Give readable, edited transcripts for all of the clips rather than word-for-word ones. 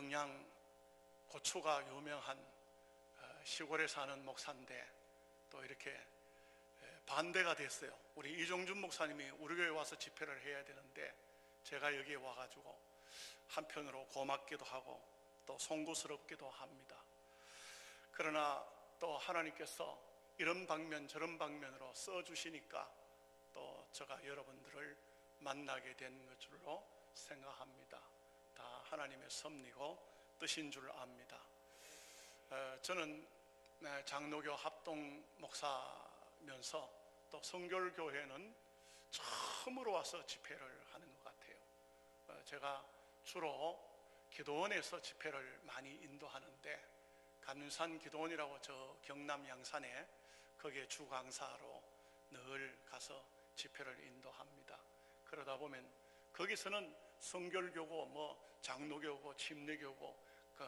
영양 고추가 유명한 시골에 사는 목사인데 또 이렇게 반대가 됐어요. 우리 이종준 목사님이 우리 교회 와서 집회를 해야 되는데 제가 여기에 와가지고 한편으로 고맙기도 하고 또 송구스럽기도 합니다. 그러나 또 하나님께서 이런 방면 저런 방면으로 써주시니까 또 제가 여러분들을 만나게 된 것으로 생각합니다. 다 하나님의 섭리고 뜻인 줄 압니다. 저는 장로교 합동 목사면서 또 성결교회는 처음으로 와서 집회를 하는 것 같아요. 제가 주로 기도원에서 집회를 많이 인도하는데 감산 기도원이라고 저 경남 양산에 거기에 주강사로 늘 가서 집회를 인도합니다. 그러다 보면 거기서는 성결교고 뭐 장로교고 침례교고 그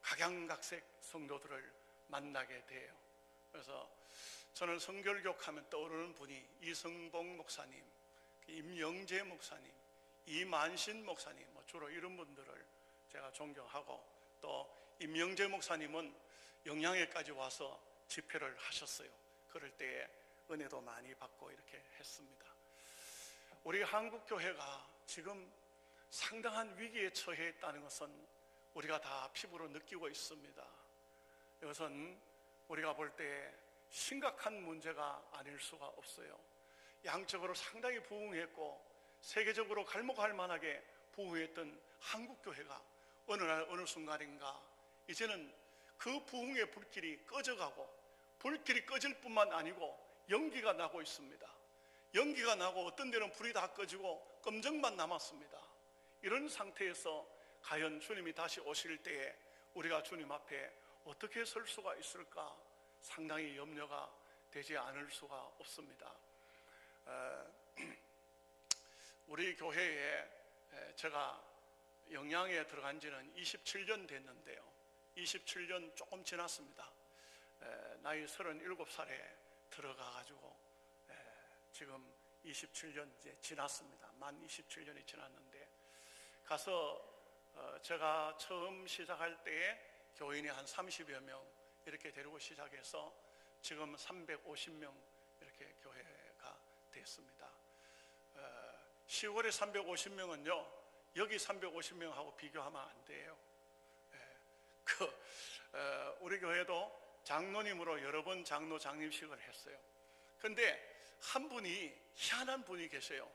각양각색 성도들을 만나게 돼요. 그래서 저는 성결교하면 떠오르는 분이 이성봉 목사님, 임영재 목사님, 이만신 목사님, 주로 이런 분들을 제가 존경하고, 또 임영재 목사님은 영양에까지 와서 집회를 하셨어요. 그럴 때에 은혜도 많이 받고 이렇게 했습니다. 우리 한국교회가 지금 상당한 위기에 처해 있다는 것은 우리가 다 피부로 느끼고 있습니다. 이것은 우리가 볼 때 심각한 문제가 아닐 수가 없어요. 양적으로 상당히 부흥했고 세계적으로 갈목할 만하게 부흥했던 한국교회가 어느 날 어느 순간인가 이제는 그 부흥의 불길이 꺼져가고, 불길이 꺼질 뿐만 아니고 연기가 나고 있습니다. 연기가 나고 어떤 데는 불이 다 꺼지고 검정만 남았습니다. 이런 상태에서 과연 주님이 다시 오실 때에 우리가 주님 앞에 어떻게 설 수가 있을까 상당히 염려가 되지 않을 수가 없습니다. 우리 교회에 제가 영양에 들어간 지는 27년 됐는데요, 27년 조금 지났습니다. 나이 37살에 들어가가지고 지금 27년 이제 지났습니다. 만 27년이 지났는데, 가서 제가 처음 시작할 때에 교인이 한 30여 명 이렇게 데리고 시작해서 지금 350명 이렇게 교회가 됐습니다. 시골의 350명은요 여기 350명하고 비교하면 안 돼요. 우리 교회도 장로님으로 여러 번 장로 장립식을 했어요. 근데 한 분이, 희한한 분이 계세요.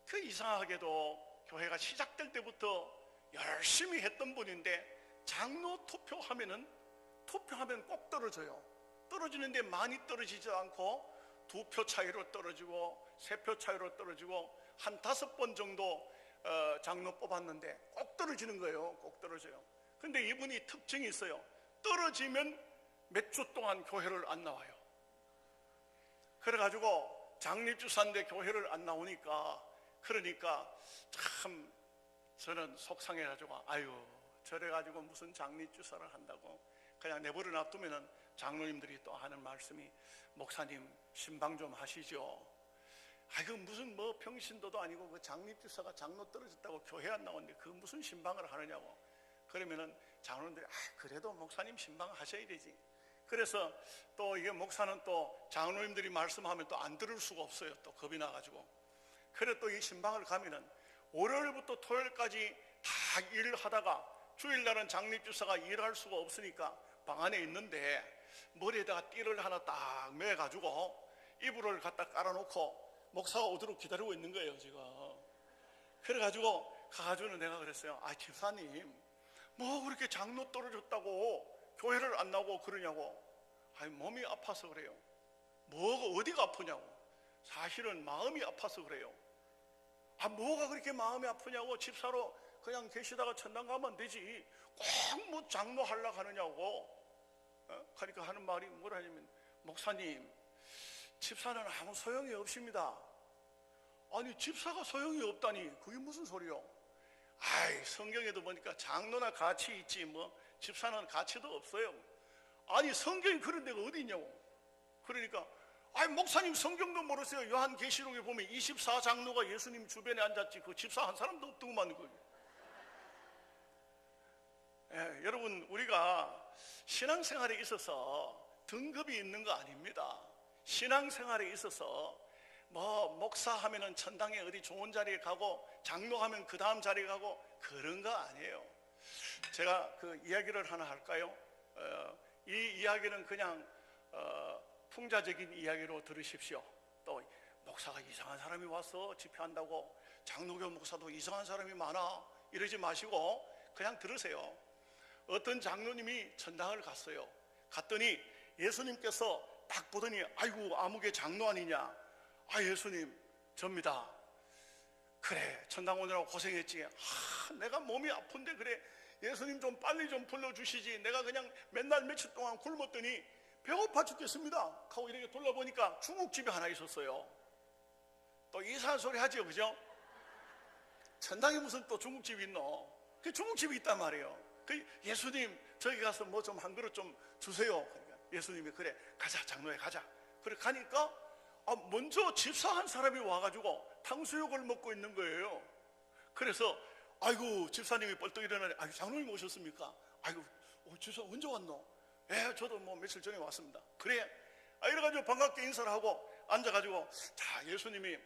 그 이상하게도 교회가 시작될 때부터 열심히 했던 분인데 장로 투표하면 꼭 떨어져요. 떨어지는데 많이 떨어지지 않고 2표 차이로 떨어지고 3표 차이로 떨어지고 한 5번 정도 장로 뽑았는데 꼭 떨어지는 거예요. 꼭 떨어져요. 근데 이분이 특징이 있어요. 떨어지면 몇 주 동안 교회를 안 나와요. 그래가지고 장립주사인데 교회를 안 나오니까, 그러니까 참 저는 속상해가지고 아유 저래가지고 무슨 장립주사를 한다고 그냥 내버려 놔두면은 장로님들이 또 하는 말씀이 목사님 신방 좀 하시죠. 아이고 무슨 뭐 평신도도 아니고 그 장립주사가 장로 떨어졌다고 교회 안 나오는데 그 무슨 신방을 하느냐고. 그러면은 장로님들이 그래도 목사님 신방 하셔야 되지. 그래서 또 이게 목사는 또 장로님들이 말씀하면 또 안 들을 수가 없어요. 또 겁이 나가지고. 그래 또 이 신방을 가면은 월요일부터 토요일까지 다 일을 하다가 주일날은 장립주사가 일할 수가 없으니까 방 안에 있는데 머리에다가 띠를 하나 딱 매가지고 이불을 갖다 깔아놓고 목사가 오도록 기다리고 있는 거예요 지금. 그래가지고 가가지고는 내가 그랬어요. 집사님 뭐 그렇게 장로 떨어졌다고 교회를 안 나오고 그러냐고. 몸이 아파서 그래요. 뭐가 어디가 아프냐고. 사실은 마음이 아파서 그래요. 뭐가 그렇게 마음이 아프냐고. 집사로 그냥 계시다가 천당 가면 되지 꼭 뭐 장로 하려고 하느냐고. 그러니까 하는 말이 뭐라냐면, 목사님 집사는 아무 소용이 없습니다. 아니 집사가 소용이 없다니 그게 무슨 소리요? 성경에도 보니까 장로나 가치 있지 뭐 집사는 가치도 없어요. 아니 성경이 그런 데가 어디 있냐고. 그러니까 목사님 성경도 모르세요? 요한계시록에 보면 24장로가 예수님 주변에 앉았지 그 집사 한 사람도 없더구만. 여러분, 우리가 신앙생활에 있어서 등급이 있는 거 아닙니다. 신앙생활에 있어서 뭐 목사하면은 천당에 어디 좋은 자리에 가고 장로하면 그 다음 자리에 가고 그런 거 아니에요. 제가 그 이야기를 하나 할까요? 이 이야기는 그냥 풍자적인 이야기로 들으십시오. 또 목사가 이상한 사람이 와서 집회한다고 장로교 목사도 이상한 사람이 많아 이러지 마시고 그냥 들으세요. 어떤 장로님이 천당을 갔어요. 갔더니 예수님께서 딱 보더니 아이고 아무개 장로 아니냐. 아 예수님 접니다. 그래 천당 오느라고 고생했지. 내가 몸이 아픈데 그래 예수님 좀 빨리 좀 불러주시지. 내가 그냥 맨날 며칠 동안 굶었더니 배고파 죽겠습니다 하고 이렇게 돌아보니까 중국집이 하나 있었어요. 또 이상한 소리 하죠, 그죠? 천당에 무슨 또 중국집이 있노? 그 중국집이 있단 말이에요. 그 예수님 저기 가서 뭐 좀 한 그릇 좀 주세요. 그러니까 예수님이 그래 가자 장로에 가자. 그래 가니까 먼저 집사 한 사람이 와가지고 탕수육을 먹고 있는 거예요. 그래서 아이고 집사님이 벌떡 일어나니 아이고 장로님 오셨습니까? 아이고 집사 언제 왔노? 예 저도 뭐 며칠 전에 왔습니다. 그래 이래가지고 반갑게 인사를 하고 앉아가지고 자 예수님이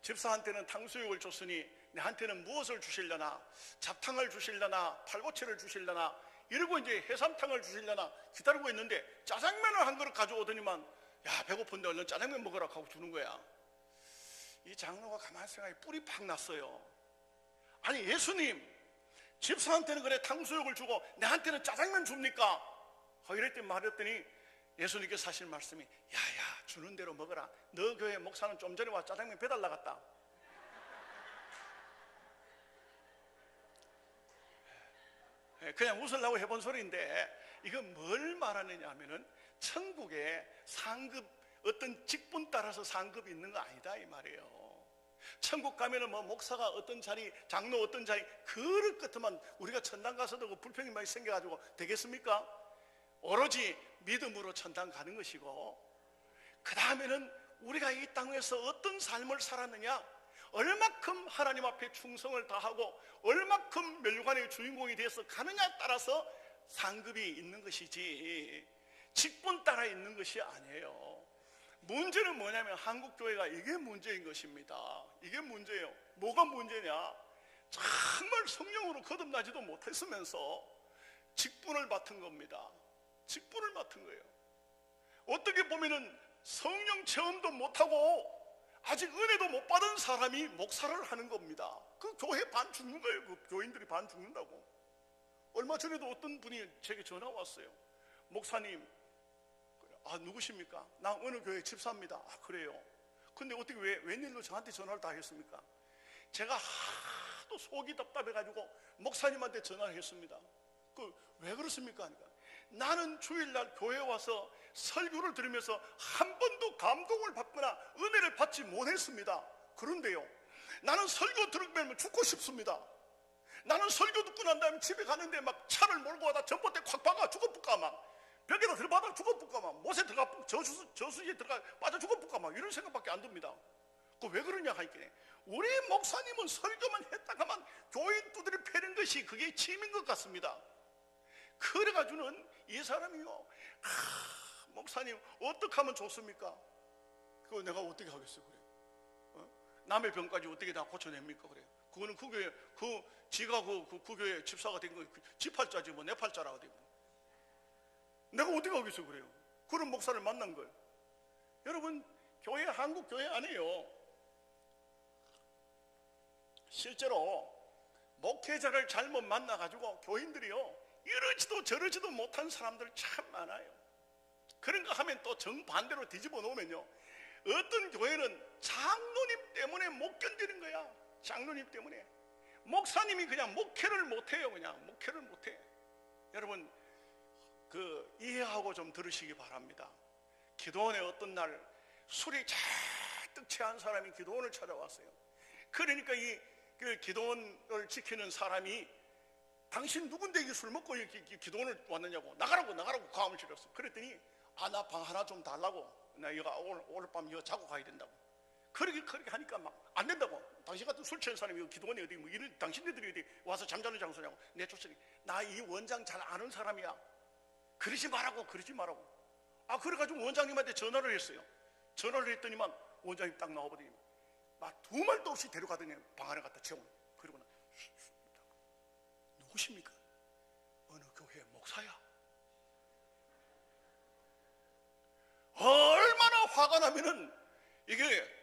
집사한테는 탕수육을 줬으니 내한테는 무엇을 주시려나? 잡탕을 주시려나? 팔보채를 주시려나? 이러고 이제 해삼탕을 주시려나 기다리고 있는데 짜장면을 한 그릇 가져오더니만 야 배고픈데 얼른 짜장면 먹으라 하고 주는 거야. 이 장로가 가만히 생각해 뿔이 팍 났어요. 아니 예수님 집사한테는 그래 탕수육을 주고 내한테는 짜장면 줍니까? 이랬더니 말했더니 예수님께서 하신 말씀이 야야 주는 대로 먹어라. 너 교회 목사는 좀 전에 와 짜장면 배달 나갔다. 그냥 웃으려고 해본 소리인데 이건 뭘 말하느냐 하면은 천국에 상급 어떤 직분 따라서 상급이 있는 거 아니다 이 말이에요. 천국 가면은 뭐 목사가 어떤 자리 장로 어떤 자리 그럴 것만 우리가 천당 가서도 그 불평이 많이 생겨가지고 되겠습니까? 오로지 믿음으로 천당 가는 것이고 그 다음에는 우리가 이 땅에서 어떤 삶을 살았느냐 얼마큼 하나님 앞에 충성을 다하고 얼마큼 멸관의 주인공이 되어서 가느냐에 따라서 상급이 있는 것이지 직분 따라 있는 것이 아니에요. 문제는 뭐냐면 한국교회가 이게 문제인 것입니다. 이게 문제예요. 뭐가 문제냐? 정말 성령으로 거듭나지도 못했으면서 직분을 맡은 겁니다. 직분을 맡은 거예요. 어떻게 보면은 성령 체험도 못하고 아직 은혜도 못 받은 사람이 목사를 하는 겁니다. 그 교회 반 죽는 거예요. 그 교인들이 반 죽는다고. 얼마 전에도 어떤 분이 제게 전화 왔어요. 목사님, 누구십니까? 나 어느 교회 집사입니다. 그래요? 근데 어떻게 웬일로 저한테 전화를 다 했습니까? 제가 하도 속이 답답해가지고 목사님한테 전화를 했습니다. 왜 그렇습니까? 그러니까 나는 주일날 교회에 와서 설교를 들으면서 한 번도 감동을 받거나 은혜를 받지 못했습니다. 그런데요 나는 설교 들으면 죽고 싶습니다. 나는 설교 듣고 난 다음에 집에 가는데 막 차를 몰고 가다 전봇대 콱 박아 죽어붙까 막 벽에다 들어받아 죽어붙까 막 못에 들어가 저수지에 들어가 빠져 죽어붙까 막 이런 생각밖에 안 듭니다. 왜 그러냐 하니까 우리 목사님은 설교만 했다가만 교인 두드려 패는 것이 그게 취미인 것 같습니다. 그래가지고는 이 사람이요 목사님 어떻게 하면 좋습니까? 그거 내가 어떻게 하겠어요? 그래 남의 병까지 어떻게 다 고쳐냅니까? 그래 그거는 그 교회 지가 그 교회 집사가 된 거 지 팔자지 뭐 내 팔자라고 되고 내가 어떻게 하겠어요? 그래요 그런 목사를 만난 거예요. 여러분 교회 한국 교회 아니에요. 실제로 목회자를 잘못 만나가지고 교인들이요 이러지도 저러지도 못한 사람들 참 많아요. 그런가 하면 또 정반대로 뒤집어 놓으면요 어떤 교회는 장로님 때문에 못 견디는 거야. 장로님 때문에 목사님이 그냥 목회를 못해요. 그냥 목회를 못해. 여러분 이해하고 좀 들으시기 바랍니다. 기도원에 어떤 날 술이 잔뜩 취한 사람이 기도원을 찾아왔어요. 그러니까 그 기도원을 지키는 사람이 당신 누군데 이게 술 먹고 이렇게 기도원을 왔느냐고 나가라고 가음을 치렀어. 그랬더니 나 방 하나 좀 달라고 나 이거 오늘 밤 이거 자고 가야 된다고. 그렇게 하니까 막 안 된다고. 당신 같은 술 취한 사람이 기도원에 어디 뭐 이런 당신네들이 어디 와서 잠자는 장소냐고. 내 쫓으니 나 이 원장 잘 아는 사람이야. 그러지 말라고. 그래가지고 원장님한테 전화를 했어요. 전화를 했더니만 원장님 딱 나와버리니 막 두 말도 없이 데려가더니 방 안에 갖다 채우는. 그리고 나 누구십니까? 어느 교회 목사야. 얼마나 화가 나면은 이게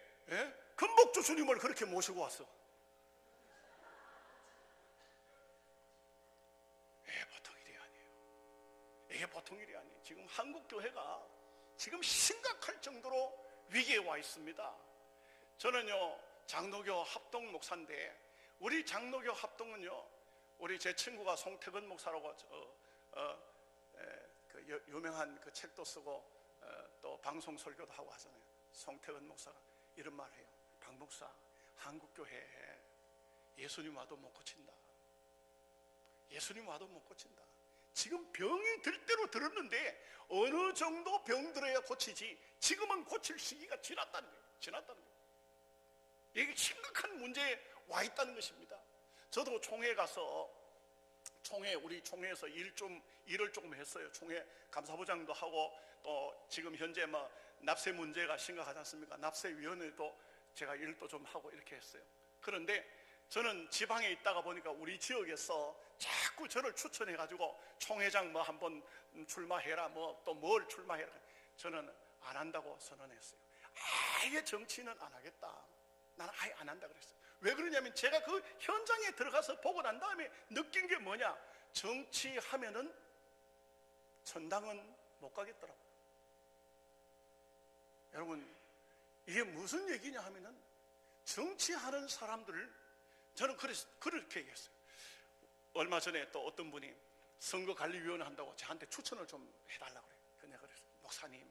금복주 주님을 그렇게 모시고 왔어. 보통 일이 아니에요. 이게 보통 일이 아니에요. 지금 한국 교회가 지금 심각할 정도로 위기에 와 있습니다. 저는요 장로교 합동 목사인데, 우리 장로교 합동은요 우리 제 친구가 송태근 목사라고 그 유명한 그 책도 쓰고 또 방송 설교도 하고 하잖아요. 송태근 목사가 이런 말 해요. 박 목사, 한국 교회에 예수님 와도 못 고친다. 예수님 와도 못 고친다. 지금 병이 들 대로 들었는데 어느 정도 병 들어야 고치지, 지금은 고칠 시기가 지났다는 거예요. 이게 심각한 문제에 와 있다는 것입니다. 저도 총회 가서 우리 총회에서 일을 조금 했어요. 총회 감사부장도 하고, 또 지금 현재 뭐 납세 문제가 심각하지 않습니까? 납세위원회도 제가 일도 좀 하고 이렇게 했어요. 그런데 저는 지방에 있다가 보니까 우리 지역에서 자꾸 저를 추천해 가지고 총회장 뭐 한번 출마해라, 뭐 또 뭘 출마해라. 저는 안 한다고 선언했어요. 아예 정치는 안 하겠다. 나는 아예 안 한다 그랬어요. 왜 그러냐면 제가 그 현장에 들어가서 보고 난 다음에 느낀 게 뭐냐, 정치하면은 전당은 못 가겠더라고요. 여러분, 이게 무슨 얘기냐 하면은 정치하는 사람들을 저는 그렇게 얘기했어요. 얼마 전에 또 어떤 분이 선거관리위원회 한다고 저한테 추천을 좀 해달라고 그래요. 내가 그랬어요. 목사님,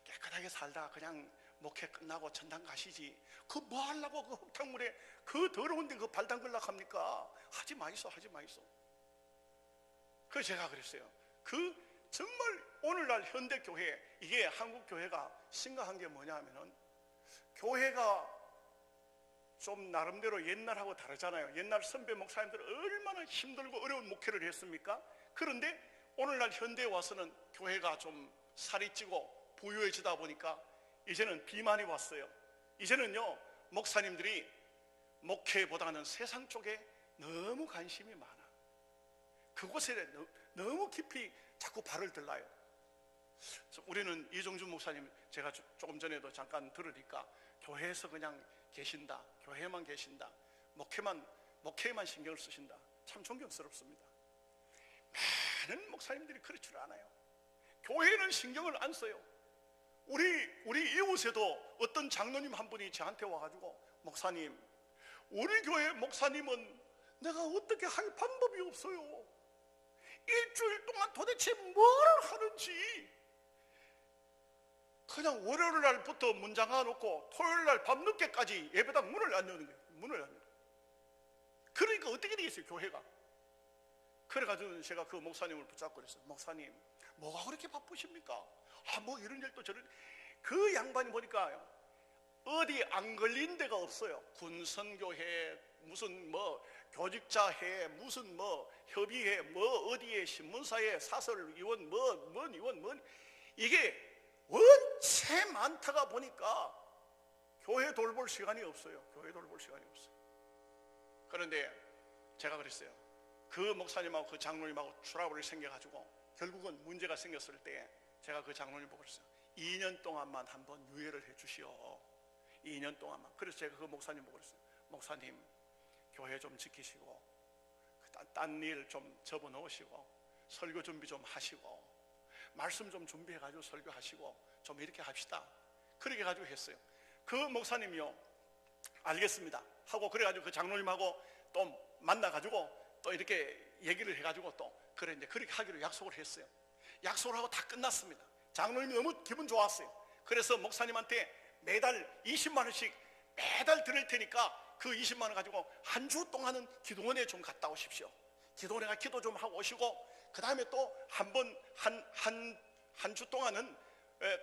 깨끗하게 살다 그냥 목회 끝나고 전당 가시지, 그 뭐 하려고 그 흙탕물에 그 더러운 데 그 발 담글라고 합니까? 하지 마이소. 그래서 제가 그랬어요. 정말 오늘날 현대교회, 이게 한국교회가 심각한 게 뭐냐 하면은, 교회가 좀 나름대로 옛날하고 다르잖아요. 옛날 선배 목사님들 얼마나 힘들고 어려운 목회를 했습니까? 그런데 오늘날 현대에 와서는 교회가 좀 살이 찌고 부유해지다 보니까 이제는 비만이 왔어요. 이제는요 목사님들이 목회보다는 세상 쪽에 너무 관심이 많아. 그곳에 너무 깊이 자꾸 발을 들라요. 우리는 이종준 목사님, 제가 조금 전에도 잠깐 들으니까 교회에서 그냥 계신다, 교회만 계신다, 목회에만 신경을 쓰신다. 참 존경스럽습니다. 많은 목사님들이 그렇지를 않아요. 교회는 신경을 안 써요. 우리 이웃에도 어떤 장로님 한 분이 저한테 와가지고, 목사님, 우리 교회 목사님은 내가 어떻게 할 방법이 없어요. 일주일 동안 도대체 뭘 하는지, 그냥 월요일 날부터 문 잠가놓고 토요일 날 밤늦게까지 예배당 문을 안 여는 거예요. 문을 안 여는. 그러니까 어떻게 되겠어요, 교회가. 그래가지고 제가 그 목사님을 붙잡고 그랬어요. 목사님, 뭐가 그렇게 바쁘십니까? 뭐 이런 일도 저런. 그 양반이 보니까 어디 안 걸린 데가 없어요. 군선교회, 무슨 뭐 교직자회, 무슨 뭐 협의회, 뭐 어디에 신문사에 사설위원, 뭔 위원, 이게 원체 많다가 보니까 교회 돌볼 시간이 없어요. 그런데 제가 그랬어요. 그 목사님하고 그 장로님하고 트러블이 생겨가지고 결국은 문제가 생겼을 때 제가 그 장로님 보고 그랬어요. 2년 동안만 한번 유예를 해주시오. 2년 동안만. 그래서 제가 그 목사님 보고 그랬어요. 목사님, 교회 좀 지키시고 딴 일 좀 접어놓으시고 설교 준비 좀 하시고 말씀 좀 준비해가지고 설교하시고 좀 이렇게 합시다. 그렇게 해가지고 했어요. 그 목사님이요, 알겠습니다 하고, 그래가지고 그 장로님하고 또 만나가지고 또 이렇게 얘기를 해가지고 또 그래 이제 그렇게 하기로 약속을 했어요. 약속을 하고 다 끝났습니다. 장로님이 너무 기분 좋았어요. 그래서 목사님한테 매달 20만 원씩 매달 드릴 테니까 그 20만 원 가지고 한 주 동안은 기도원에 좀 갔다 오십시오. 기도원에 가 기도 좀 하고 오시고, 그 다음에 또 한 주 동안은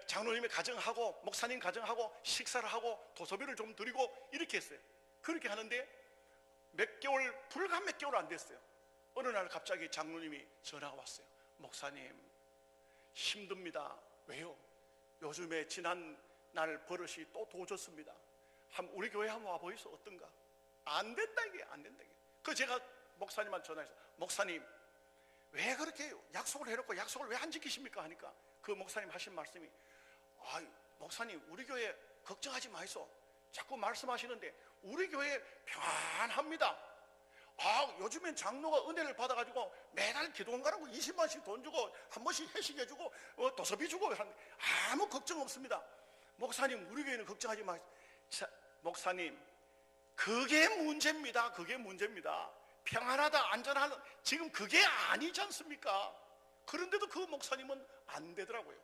장로님의 가정하고 목사님 가정하고 식사를 하고 도서비를 좀 드리고 이렇게 했어요. 그렇게 하는데 불과 몇 개월 안 됐어요. 어느 날 갑자기 장로님이 전화가 왔어요. 목사님 힘듭니다. 왜요? 요즘에 지난 날 버릇이 또 도졌습니다. 우리 교회 한번 와보이소. 어떤가? 안 된다 이게, 안 된다 이게. 그 제가 목사님한테 전화해서 목사님 왜 그렇게 약속을 해놓고 약속을 왜 안 지키십니까? 하니까 그 목사님 하신 말씀이 목사님 우리 교회 걱정하지 마이소. 자꾸 말씀하시는데 우리 교회 평안합니다. 요즘엔 장로가 은혜를 받아가지고 매달 기도원가라고 20만씩 돈 주고 한 번씩 회식해주고 도서비 주고 하는데 아무 걱정 없습니다. 목사님 우리 교회는 걱정하지 마이소. 목사님 그게 문제입니다. 그게 문제입니다. 평안하다 안전하다 지금 그게 아니지 않습니까? 그런데도 그 목사님은 안 되더라고요.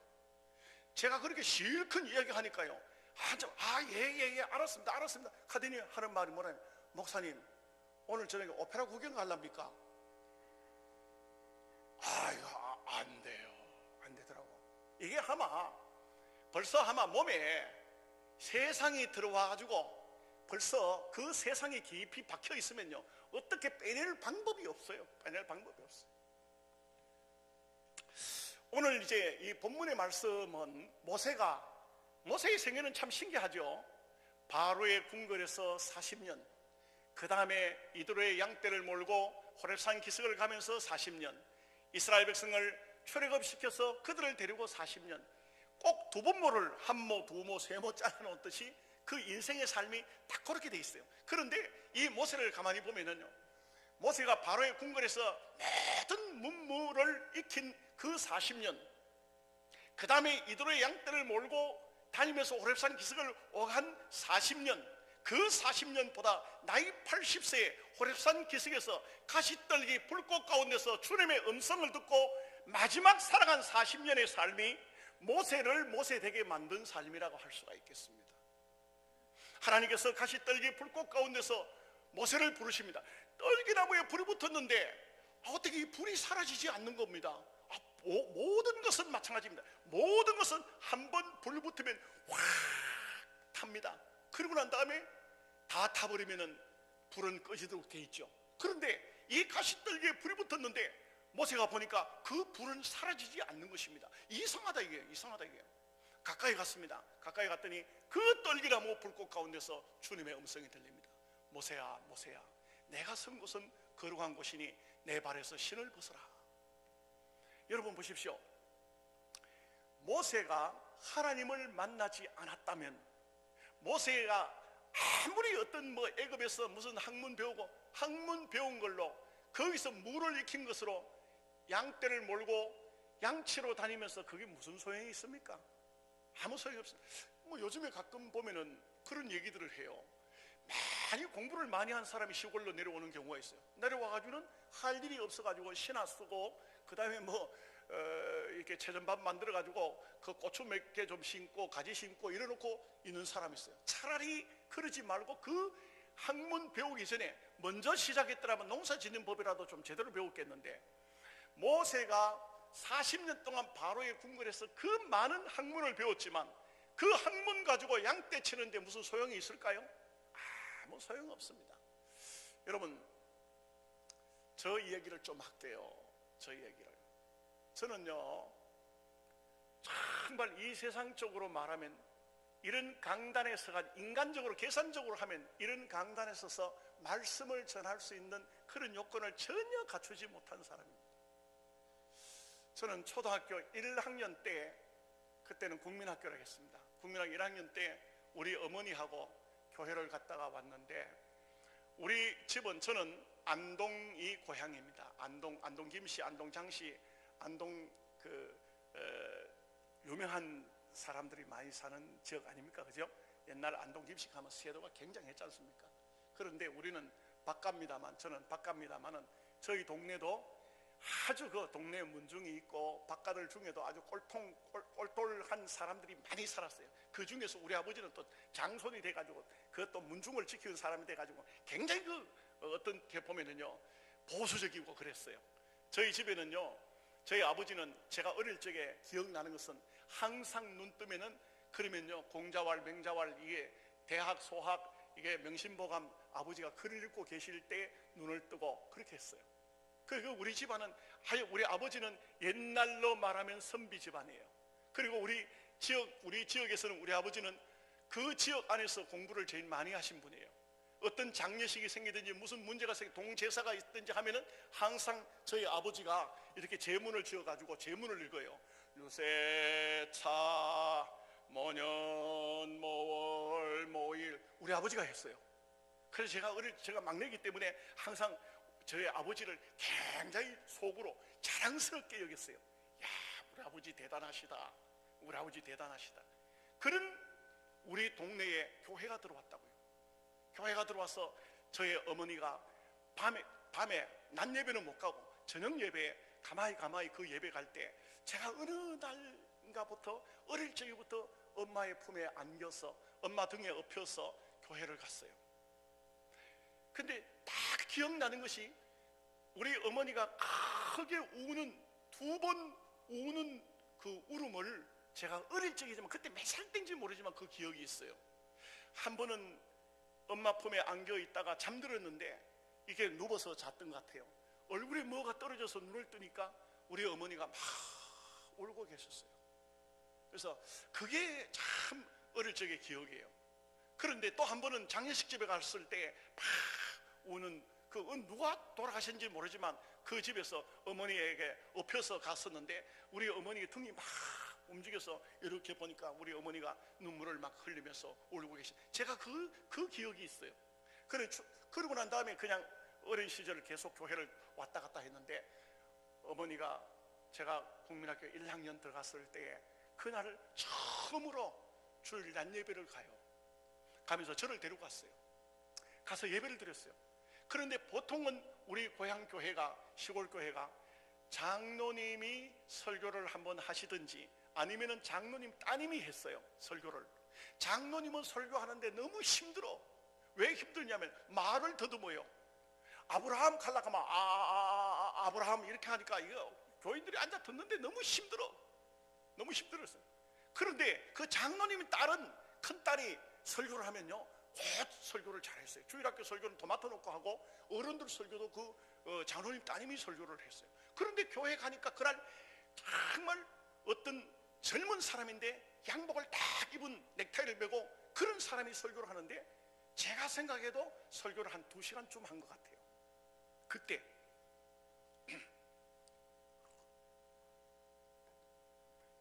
제가 그렇게 실컷 이야기하니까요. 예, 알았습니다 하더니 하는 말이 뭐냐면 목사님 오늘 저녁에 오페라 구경 갈랍니까? 안 돼요. 안 되더라고. 이게 벌써 몸에 세상이 들어와가지고 벌써 그 세상에 깊이 박혀 있으면요 어떻게 빼낼 방법이 없어요. 오늘 이제 이 본문의 말씀은 모세의 생애는 참 신기하죠. 바로의 궁궐에서 40년, 그 다음에 이드로의 양떼를 몰고 호렙산 기슭을 가면서 40년, 이스라엘 백성을 출애굽시켜서 그들을 데리고 40년, 꼭 두부모를 한모, 두모, 세모 짜놓듯이 그 인생의 삶이 딱 그렇게 돼 있어요. 그런데 이 모세를 가만히 보면은요, 모세가 바로의 궁궐에서 모든 문무를 익힌 그 40년, 그 다음에 이드로의 양떼를 몰고 다니면서 호렙산 기슭을 오간 40년, 그 40년보다 나이 80세에 호렙산 기슭에서 가시떨기 불꽃 가운데서 주님의 음성을 듣고 마지막 살아간 40년의 삶이 모세를 모세되게 만든 삶이라고 할 수가 있겠습니다. 하나님께서 가시떨기 불꽃 가운데서 모세를 부르십니다. 떨기나무에 불이 붙었는데 어떻게 이 불이 사라지지 않는 겁니다. 모든 것은 마찬가지입니다. 모든 것은 한번 불 붙으면 확 탑니다. 그러고 난 다음에 다 타버리면 불은 꺼지도록 돼 있죠. 그런데 이 가시떨기에 불이 붙었는데 모세가 보니까 그 불은 사라지지 않는 것입니다. 이상하다 이게. 가까이 갔습니다. 가까이 갔더니 그 떨기나무 불꽃 가운데서 주님의 음성이 들립니다. 모세야 내가 선 곳은 거룩한 곳이니 내 발에서 신을 벗어라. 여러분 보십시오. 모세가 하나님을 만나지 않았다면, 모세가 아무리 어떤 애굽에서 무슨 학문 배운 걸로 거기서 물을 익힌 것으로 양떼를 몰고 양치로 다니면서 그게 무슨 소용이 있습니까? 아무 소용이 없습니다. 요즘에 가끔 보면은 그런 얘기들을 해요. 공부를 많이 한 사람이 시골로 내려오는 경우가 있어요. 내려와가지고는 할 일이 없어가지고 신화 쓰고, 그 다음에 이렇게 채전밥 만들어가지고 그 고추 몇 개 좀 심고 가지 심고 이래놓고 있는 사람이 있어요. 차라리 그러지 말고 그 학문 배우기 전에 먼저 시작했더라면 농사 짓는 법이라도 좀 제대로 배웠겠는데, 모세가 40년 동안 바로의 궁궐에서 그 많은 학문을 배웠지만 그 학문 가지고 양떼 치는데 무슨 소용이 있을까요? 아무 소용 없습니다. 여러분, 저 이야기를 좀 할게요. 저는요 정말 이 세상적으로 말하면 이런 강단에 서가 인간적으로 계산적으로 하면 이런 강단에 서서 말씀을 전할 수 있는 그런 요건을 전혀 갖추지 못한 사람입니다. 저는 초등학교 1학년 때, 그때는 국민학교를 했습니다. 국민학교 1학년 때 우리 어머니하고 교회를 갔다가 왔는데, 우리 집은, 저는 안동이 고향입니다. 안동 김씨, 안동 장씨, 안동 유명한 사람들이 많이 사는 지역 아닙니까? 그죠? 옛날 안동 김씨 가면 세도가 굉장했지 않습니까? 그런데 우리는 저는 바깥입니다만은 저희 동네도 아주 그 동네 문중이 있고 바깥들 중에도 아주 꼴똘한 사람들이 많이 살았어요. 그 중에서 우리 아버지는 또 장손이 돼가지고 그것도 문중을 지키는 사람이 돼가지고 굉장히 어떤 게 보면은요 보수적이고 그랬어요. 저희 집에는요, 저희 아버지는 제가 어릴 적에 기억나는 것은 항상 눈 뜨면은, 그러면요 공자왈 맹자왈, 이게 대학 소학 이게 명심보감 아버지가 글을 읽고 계실 때 눈을 뜨고 그렇게 했어요. 그리고 우리 집안은, 우리 아버지는 옛날로 말하면 선비 집안이에요. 그리고 우리 지역에서는 우리 아버지는 그 지역 안에서 공부를 제일 많이 하신 분이에요. 어떤 장례식이 생기든지 무슨 문제가 동제사가 있든지 하면은 항상 저희 아버지가 이렇게 제문을 지어가지고 제문을 읽어요. 유세차 모년 모월 모일, 우리 아버지가 했어요. 그래서 제가 막내이기 때문에 항상 저희 아버지를 굉장히 속으로 자랑스럽게 여겼어요. 야, 우리 아버지 대단하시다, 우리 아버지 대단하시다. 그런 우리 동네에 교회가 들어왔다고요. 교회가 들어와서 저희 어머니가 밤에 낮 예배는 못 가고 저녁 예배에 가마히 그 예배 갈 때 제가 어느 날인가부터, 어릴 적부터 엄마의 품에 안겨서 엄마 등에 엎혀서 교회를 갔어요. 근데 딱 기억나는 것이, 우리 어머니가 크게 두 번 우는 그 울음을 제가 어릴 적이지만, 그때 몇 살 때인지 모르지만 그 기억이 있어요. 한 번은 엄마 품에 안겨 있다가 잠들었는데 이게 누워서 잤던 것 같아요. 얼굴에 뭐가 떨어져서 눈을 뜨니까 우리 어머니가 막 울고 계셨어요. 그래서 그게 참 어릴 적의 기억이에요. 그런데 또 한 번은 장례식 집에 갔을 때 막 우는, 누가 돌아가셨는지 모르지만 그 집에서 어머니에게 엎혀서 갔었는데 우리 어머니 등이 막 움직여서 이렇게 보니까 우리 어머니가 눈물을 막 흘리면서 울고 계신, 제가 그 기억이 있어요. 그러고 난 다음에 그냥 어린 시절 계속 교회를 왔다 갔다 했는데, 어머니가 제가 국민학교 1학년 들어갔을 때 그날을 처음으로 주일 낮 예배를 가면서 저를 데리고 갔어요. 가서 예배를 드렸어요. 그런데 보통은 우리 고향 교회가, 시골 교회가 장로님이 설교를 한번 하시든지 아니면은 장로님 따님이 했어요, 설교를. 장로님은 설교하는데 너무 힘들어. 왜 힘들냐면 말을 더듬어요. 아브라함 칼라가마 아브라함 이렇게 하니까 이거 교인들이 앉아 듣는데 너무 힘들었어요. 그런데 그 장로님 딸은, 큰 딸이 설교를 하면요 곧 설교를 잘했어요. 주일학교 설교는 토마토 넣고 하고, 어른들 설교도 장로님 따님이 설교를 했어요. 그런데 교회 가니까 그날 정말 어떤 젊은 사람인데 양복을 딱 입은, 넥타이를 메고 그런 사람이 설교를 하는데, 제가 생각해도 설교를 한 2시간쯤 한 것 같아요. 그때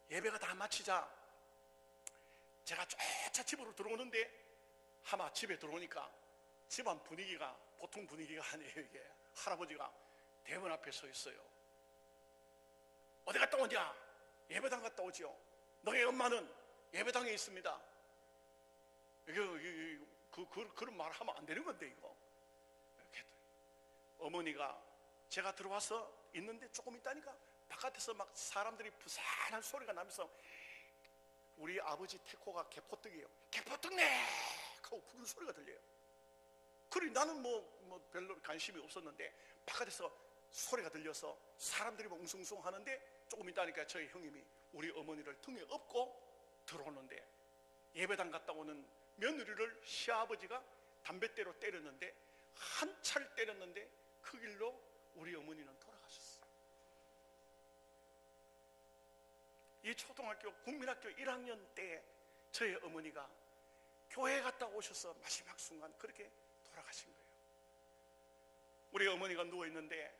예배가 다 마치자 제가 쫓아 집으로 들어오는데, 아마 집에 들어오니까 집안 분위기가 보통 분위기가 아니에요. 이게 할아버지가 대문 앞에 서 있어요. 어디 갔다 오냐? 예배당 갔다 오지요. 너희 엄마는 예배당에 있습니다. 그런 말 하면 안 되는 건데 이거. 어머니가, 제가 들어와서 있는데 조금 있다니까 바깥에서 막 사람들이 부산한 소리가 나면서, 우리 아버지 태코가 개포떡이에요. 개포떡네 하고 부르는 소리가 들려요. 그래 나는 뭐 별로 관심이 없었는데 바깥에서 소리가 들려서 사람들이 막 웅성웅성 하는데, 조금 있다니까 저희 형님이 우리 어머니를 등에 업고 들어오는데, 예배당 갔다 오는 며느리를 시아버지가 담뱃대로 때렸는데, 한 차를 때렸는데 그 길로 우리 어머니는 돌아가셨어요. 이 초등학교 국민학교 1학년 때 저희 어머니가 교회 갔다 오셔서 마지막 순간 그렇게 돌아가신 거예요. 우리 어머니가 누워있는데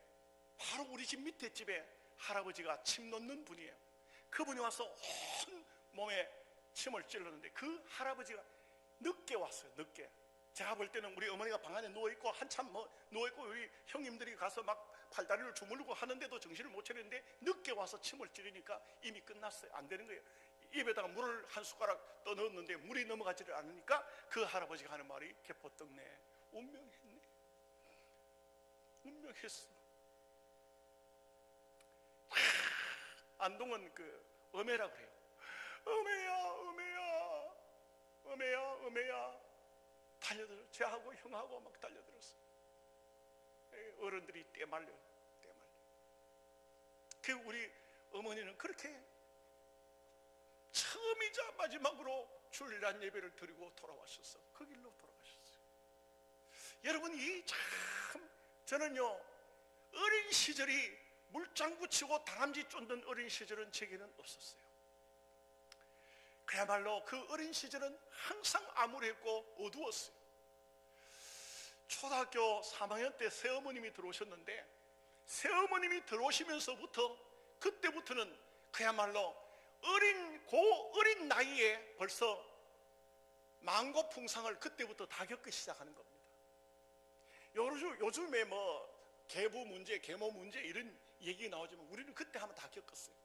바로 우리 집 밑에 집에 할아버지가 침 놓는 분이에요. 그분이 와서 온 몸에 침을 찔렀는데 그 할아버지가 늦게 왔어요. 늦게. 제가 볼 때는 우리 어머니가 방 안에 누워있고 한참 누워있고 우리 형님들이 가서 막 팔다리를 주물르고 하는데도 정신을 못 차리는데, 늦게 와서 침을 찌르니까 이미 끝났어요. 안 되는 거예요. 입에다가 물을 한 숟가락 떠 넣었는데 물이 넘어가지를 않으니까 그 할아버지가 하는 말이, 개포떡네, 운명했네, 운명했어. 안동은 어메라 그래요. 어메야 달려들어. 제하고 형하고 막 달려들었어. 어른들이 떼말려. 그 우리 어머니는 그렇게 처음이자 마지막으로 주일날 예배를 드리고 돌아와셨어. 그 길로 돌아가셨어요. 여러분, 이 참 저는요, 어린 시절이 물장구 치고 다람쥐 쫓는 어린 시절은 제게는 없었어요. 그야말로 그 어린 시절은 항상 암울했고 어두웠어요. 초등학교 3학년 때 새어머님이 들어오셨는데, 새어머님이 들어오시면서부터 그때부터는 그야말로 어린 나이에 벌써 망고풍상을 그때부터 다 겪기 시작하는 겁니다. 요즘에 뭐 계부 문제, 계모 문제 이런 얘기 나오지만 우리는 그때 한번 다 겪었어요.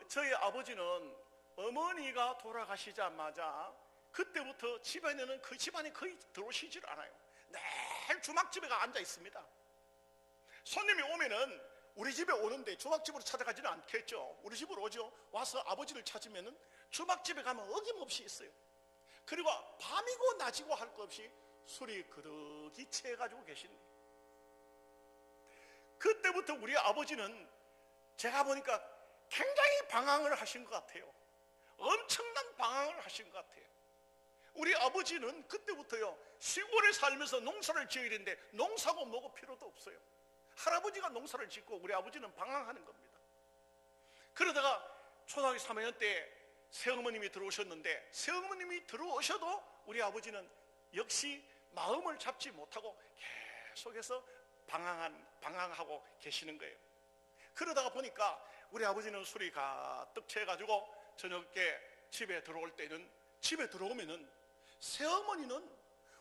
저희 아버지는 어머니가 돌아가시자마자 그때부터 집안에는 그 집안에 거의 들어오시질 않아요. 늘 주막집에 앉아 있습니다. 손님이 오면은 우리 집에 오는데 주막집으로 찾아가지는 않겠죠. 우리 집으로 오죠. 와서 아버지를 찾으면은 주막집에 가면 어김없이 있어요. 그리고 밤이고 낮이고 할 것 없이 술이 그득이 채가지고 계신데, 그때부터 우리 아버지는 제가 보니까 굉장히 방황을 하신 것 같아요. 엄청난 방황을 하신 것 같아요. 우리 아버지는 그때부터요, 시골에 살면서 농사를 지어야 되는데 농사고 뭐고 필요도 없어요. 할아버지가 농사를 짓고 우리 아버지는 방황하는 겁니다. 그러다가 초등학교 3학년 때 새어머님이 들어오셨는데, 새어머님이 들어오셔도 우리 아버지는 역시 마음을 잡지 못하고 계속해서 방황하고 계시는 거예요. 그러다가 보니까 우리 아버지는 술이 가득 채가지고 저녁에 집에 들어올 때는, 집에 들어오면은 새어머니는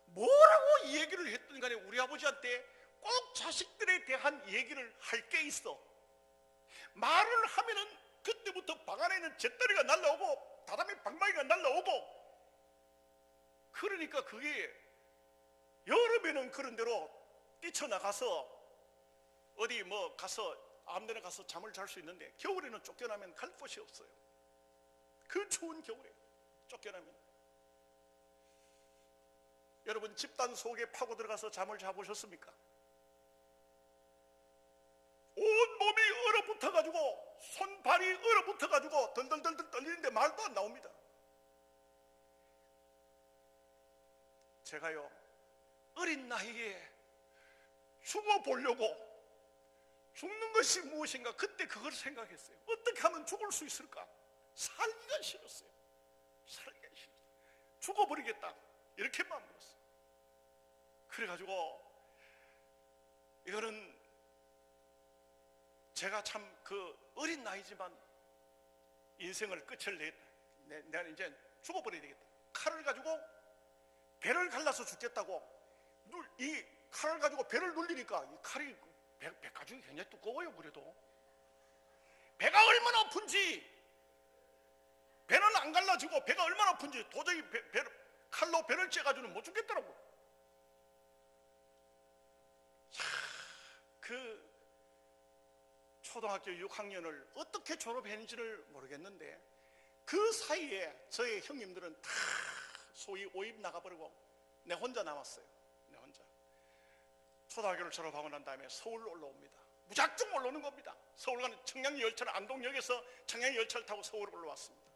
뭐라고 이 얘기를 했든 간에 우리 아버지한테 꼭 자식들에 대한 얘기를 할 게 있어. 말을 하면은 그때부터 방 안에 있는 잿더리가 날라오고 다다미 방망이가 날라오고, 그러니까 그게 여름에는 그런 대로 뛰쳐나가서 어디 뭐 가서 아무데나 가서 잠을 잘 수 있는데, 겨울에는 쫓겨나면 갈 곳이 없어요. 그 추운 겨울에 쫓겨나면. 여러분, 집단 속에 파고 들어가서 잠을 자보셨습니까? 온몸이 얼어붙어가지고 손발이 얼어붙어가지고 덜덜덜 떨리는데 말도 안 나옵니다. 제가요, 어린 나이에 죽어보려고, 죽는 것이 무엇인가 그때 그걸 생각했어요. 어떻게 하면 죽을 수 있을까? 살기가 싫었어요. 살기가 싫었어요. 죽어버리겠다 이렇게 마음먹었어요. 그래가지고 이거는 제가 참 그 어린 나이지만 인생을 끝을 내가 이제 죽어버려야 되겠다. 칼을 가지고 배를 갈라서 죽겠다고, 이 칼을 가지고 배를 눌리니까 이 칼이 배 가죽이 굉장히 두꺼워요. 그래도 배가 얼마나 아픈지, 배는 안 갈라지고 배가 얼마나 아픈지 도저히 칼로 배를 째가지고는 못 죽겠더라고. 그 초등학교 6학년을 어떻게 졸업했는지를 모르겠는데, 그 사이에 저의 형님들은 다 소위 오입 나가버리고 내 혼자 남았어요. 내 혼자. 초등학교를 졸업하고 난 다음에 서울로 올라옵니다. 무작정 올라오는 겁니다. 서울 가는 청량열차를, 안동역에서 청량열차를 타고 서울 올라왔습니다.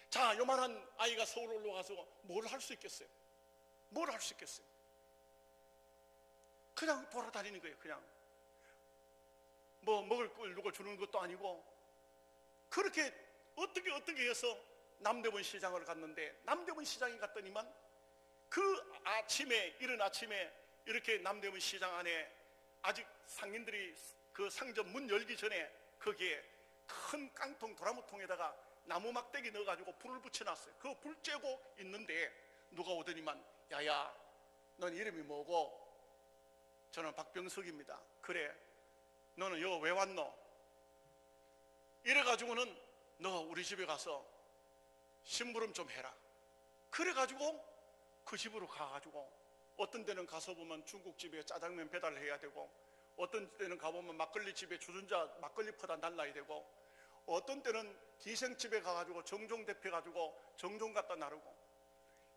자, 요만한 아이가 서울 올라가서 뭘 할 수 있겠어요? 뭘 할 수 있겠어요? 그냥 돌아다니는 거예요. 그냥 뭐 먹을 걸 누가 주는 것도 아니고, 그렇게 어떻게 해서 남대문 시장을 갔는데, 남대문 시장에 갔더니만 그 아침에, 이른 아침에 이렇게 남대문 시장 안에 아직 상인들이 그 상점 문 열기 전에 거기에 큰 깡통 도라무통에다가 나무 막대기 넣어가지고 불을 붙여놨어요. 그 불 쬐고 있는데 누가 오더니만, 야야, 넌 이름이 뭐고? 저는 박병석입니다. 그래, 너는 여 왜 왔노? 이래가지고는 너 우리 집에 가서 심부름 좀 해라. 그래가지고 그 집으로 가가지고, 어떤 데는 가서 보면 중국집에 짜장면 배달을 해야 되고, 어떤 때는 가보면 막걸리집에 주전자 막걸리 퍼다 날라야 되고, 어떤 때는 기생집에 가가지고 정종 대표가지고 정종 갖다 나르고,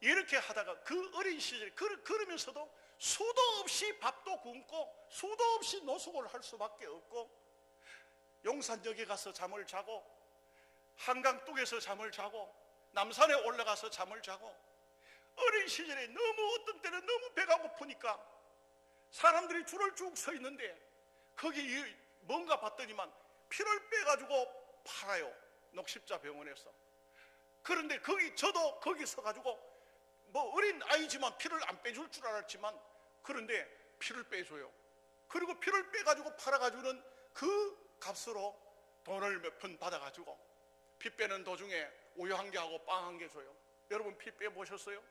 이렇게 하다가 그 어린 시절, 그러면서도 수도 없이 밥도 굶고 수도 없이 노숙을 할 수밖에 없고, 용산역에 가서 잠을 자고 한강 뚝에서 잠을 자고 남산에 올라가서 잠을 자고, 어린 시절에 너무 어떤 때는 너무 배가 고프니까 사람들이 줄을 쭉 서 있는데 거기 뭔가 봤더니만 피를 빼가지고 팔아요, 녹십자병원에서. 그런데 저도 거기 서가지고 뭐 어린 아이지만 피를 안 빼줄 줄 알았지만, 그런데 피를 빼줘요. 그리고 피를 빼가지고 팔아가지고는 그 값으로 돈을 몇 푼 받아가지고 피 빼는 도중에 우유 한 개 하고 빵 한 개 줘요. 여러분 피 빼보셨어요?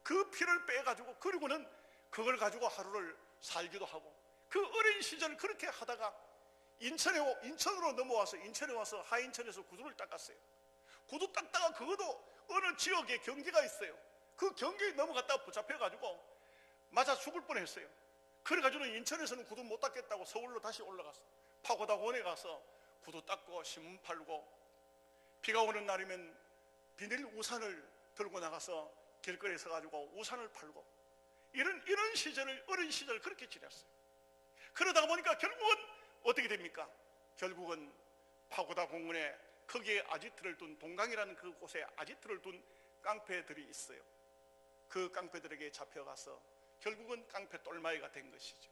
그 피를 빼가지고 그리고는 그걸 가지고 하루를 살기도 하고, 그 어린 시절 그렇게 하다가 인천으로 넘어와서, 인천에 와서 하인천에서 구두를 닦았어요. 구두 닦다가 그것도 어느 지역에 경기가 있어요. 그 경기에 넘어갔다가 붙잡혀가지고 맞아 죽을 뻔했어요. 그래가지고는 인천에서는 구두 못 닦겠다고 서울로 다시 올라갔어. 파고다원에 가서 구두 닦고 신문 팔고, 비가 오는 날이면 비닐 우산을 들고 나가서 길거리에 서가지고 우산을 팔고, 이런 시절을, 어린 시절 그렇게 지냈어요. 그러다가 보니까 결국은 어떻게 됩니까? 결국은 파고다 공원에 거기에 아지트를 둔, 동강이라는 그곳에 아지트를 둔 깡패들이 있어요. 그 깡패들에게 잡혀가서 결국은 깡패 똘마이가 된 것이죠.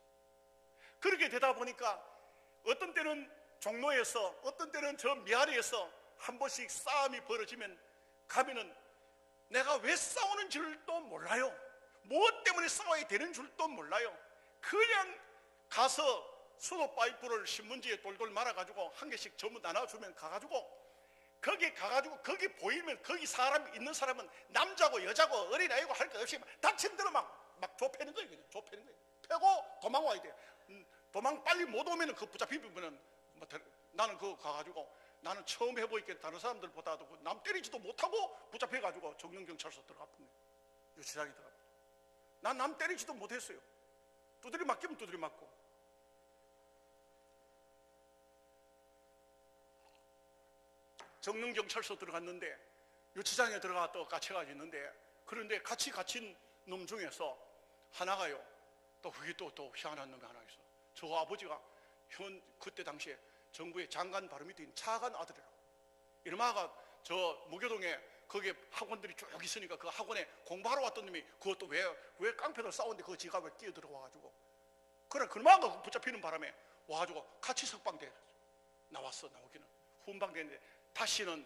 그렇게 되다 보니까 어떤 때는 종로에서, 어떤 때는 저 미아리에서 한 번씩 싸움이 벌어지면 가면은 내가 왜 싸우는 줄도 몰라요. 무엇 때문에 싸워야 되는 줄도 몰라요. 그냥 가서 수도 파이프를 신문지에 돌돌 말아가지고 한 개씩 전부 나눠주면 가가지고, 거기 가가지고 거기 보이면 거기 사람 있는 사람은 남자고 여자고 어린아이고 할 것 없이 다친 대로 막 좁히는 거예요. 그냥 좁히는 거예요. 패고 도망와야 돼요. 도망 빨리 못 오면 그 붙잡히면은 나는 그거 가가지고, 나는 처음 해보니까 다른 사람들보다도 남 때리지도 못하고 붙잡혀가지고 정릉경찰서 들어갔던 거예요. 유치장에 들어갔던 거예요. 난 남 때리지도 못했어요. 두드려 맞기면 두드려 맞고. 정릉경찰서 들어갔는데 유치장에 들어가서 갇혀가지고 있는데, 그런데 같이 갇힌 놈 중에서 하나가요, 또 그게 또 희한한 놈이 하나 있어. 저 아버지가 그때 당시에 정부의 장관 발음이 된 차관 아들이라. 이놈아가 저 무교동에 거기에 학원들이 쭉 있으니까 그 학원에 공부하러 왔던 놈이, 그것도 왜 깡패들 싸우는데 그 지가 왜 끼어들어와가지고, 그래 그놈아가 붙잡히는 바람에 와가지고 같이 석방돼 나왔어. 나오기는 훈방됐는데 다시는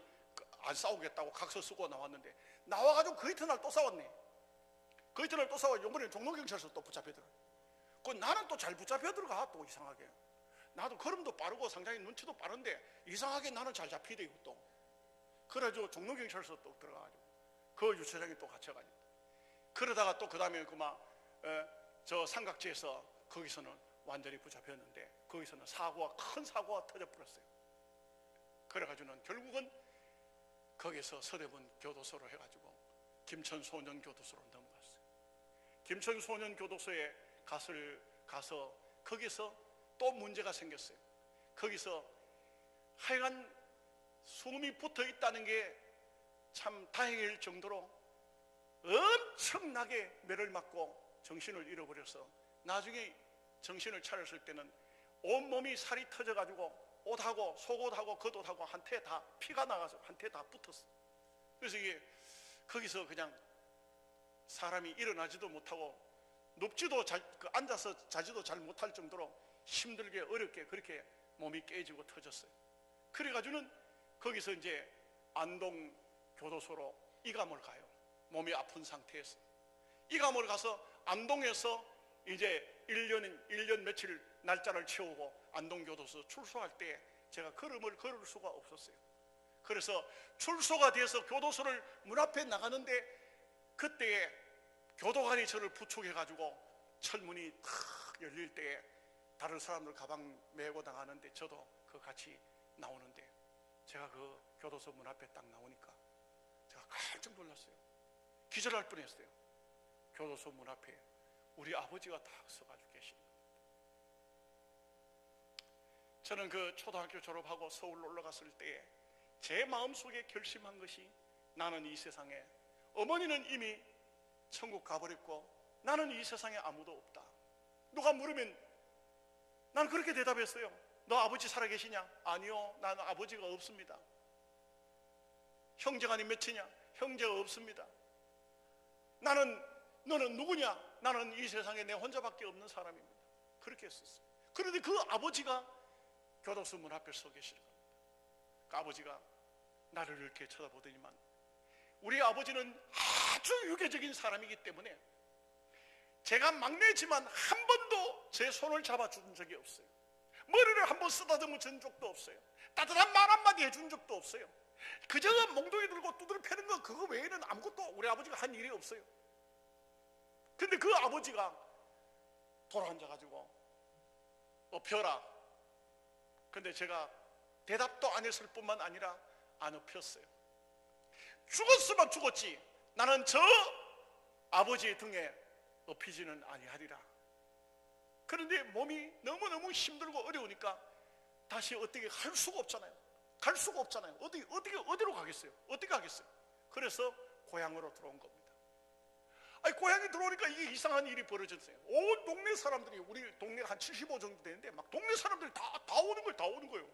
안 싸우겠다고 각서 쓰고 나왔는데, 나와가지고 그 이튿날 또 싸웠네. 그 이튿날 또 싸워. 이번에 종로경찰서 또 붙잡혀들어. 그 나는 또 잘 붙잡혀 들어가. 또 이상하게 나도 걸음도 빠르고 상당히 눈치도 빠른데 이상하게 나는 잘 잡히대 이것도. 그래가지고 종로경찰서 또 들어가가지고 그 유치장에 또 갇혀가지고, 그러다가 또 그 다음에 저 삼각지에서 거기서는 완전히 붙잡혔는데, 거기서는 큰 사고가 터져버렸어요. 그래가지고는 결국은 거기서 서대문 교도소로 해가지고 김천소년교도소로 넘어갔어요. 김천소년교도소에 가서 거기서 또 문제가 생겼어요. 거기서 하여간 숨이 붙어 있다는 게 참 다행일 정도로 엄청나게 매를 맞고 정신을 잃어버려서 나중에 정신을 차렸을 때는 온몸이 살이 터져가지고 옷하고 속옷하고 겉옷하고 한테 다 피가 나가서 한테 다 붙었어. 그래서 이게 거기서 그냥 사람이 일어나지도 못하고 눕지도 앉아서 자지도 잘 못할 정도로 힘들게 어렵게 그렇게 몸이 깨지고 터졌어요. 그래가지고는 거기서 이제 안동 교도소로 이감을 가요. 몸이 아픈 상태에서 이감을 가서 안동에서 이제 1년 며칠 날짜를 채우고 안동교도소 출소할 때 제가 걸음을 걸을 수가 없었어요. 그래서 출소가 돼서 교도소를 문 앞에 나가는데, 그때에 교도관이 저를 부축해가지고 철문이 탁 열릴 때에 다른 사람들 가방 메고 나가는데 저도 그 같이 나오는데, 제가 그 교도소 문 앞에 딱 나오니까 제가 깜짝 놀랐어요. 기절할 뻔했어요. 교도소 문 앞에 우리 아버지가 딱 서가지고 계신 거예요. 저는 그 초등학교 졸업하고 서울로 올라갔을 때에 제 마음속에 결심한 것이, 나는 이 세상에, 어머니는 이미 천국 가버렸고 나는 이 세상에 아무도 없다. 누가 물으면 난 그렇게 대답했어요. 너 아버지 살아계시냐? 아니요, 나는 아버지가 없습니다. 형제간이 몇이냐? 형제가 없습니다. 너는 누구냐? 나는 이 세상에 내 혼자밖에 없는 사람입니다. 그렇게 했었어요. 그런데 그 아버지가 교도소 문 앞에 서 계시는 겁니다. 그 아버지가 나를 이렇게 쳐다보더니만, 우리 아버지는 아주 유교적인 사람이기 때문에 제가 막내지만 한 번도 제 손을 잡아준 적이 없어요. 머리를 한 번 쓰다듬어 준 적도 없어요. 따뜻한 말 한마디 해준 적도 없어요. 그저 몽둥이 들고 두드려 패는 거, 그거 외에는 아무것도 우리 아버지가 한 일이 없어요. 근데 그 아버지가 돌아앉아가지고 엎혀라. 근데 제가 대답도 안 했을 뿐만 아니라 안 엎혔어요. 죽었으면 죽었지 나는 저 아버지의 등에 엎히지는 아니하리라. 그런데 몸이 너무너무 힘들고 어려우니까 다시 어떻게 할 수가 없잖아요. 갈 수가 없잖아요. 어디로 가겠어요? 어떻게 가겠어요? 그래서 고향으로 들어온 겁니다. 아니, 고향에 들어오니까 이게 이상한 일이 벌어졌어요. 온 동네 사람들이, 우리 동네가 한 75 정도 되는데 막 동네 사람들이 다 오는 거예요.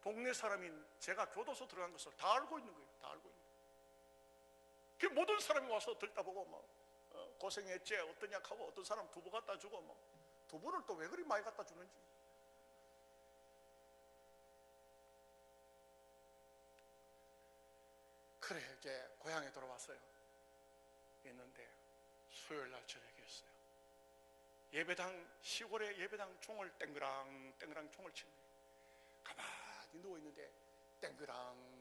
동네 사람인 제가 교도소 들어간 것을 다 알고 있는 거예요. 다 알고 있는 거예요. 그 모든 사람이 와서 듣다 보고 고생했지 어떠냐 하고, 어떤 사람 두부 갖다 주고, 두부를 또 왜 그리 많이 갖다 주는지. 그래 이제 고향에 돌아왔어요. 있는데 수요일날 저녁이었어요. 예배당, 시골의 예배당 총을 땡그랑 총을 치는 거예요. 가만히 누워있는데 땡그랑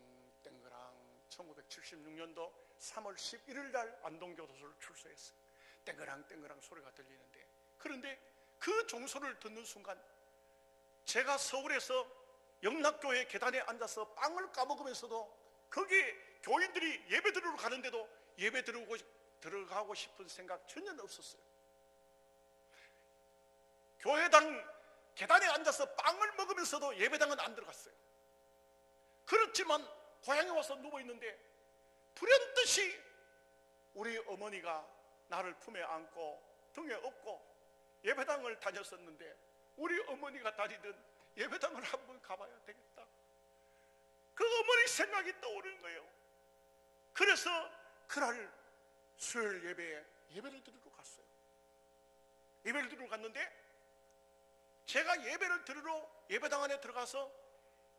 1976년도 3월 11일 날 안동교도소를 출소했어요. 땡그랑 소리가 들리는데, 그런데 그 종소리를 듣는 순간 제가 서울에서 영락교회 계단에 앉아서 빵을 까먹으면서도 거기 교인들이 예배 드리러 가는데도 예배 들어가고 싶은 생각 전혀 없었어요. 교회당 계단에 앉아서 빵을 먹으면서도 예배당은 안 들어갔어요. 그렇지만 고향에 와서 누워있는데 불현듯이 우리 어머니가 나를 품에 안고 등에 업고 예배당을 다녔었는데, 우리 어머니가 다니던 예배당을 한번 가봐야 되겠다. 그 어머니 생각이 떠오르는 거예요. 그래서 그날 수요일 예배를 드리러 갔어요. 예배를 드리러 갔는데, 제가 예배를 드리러 예배당 안에 들어가서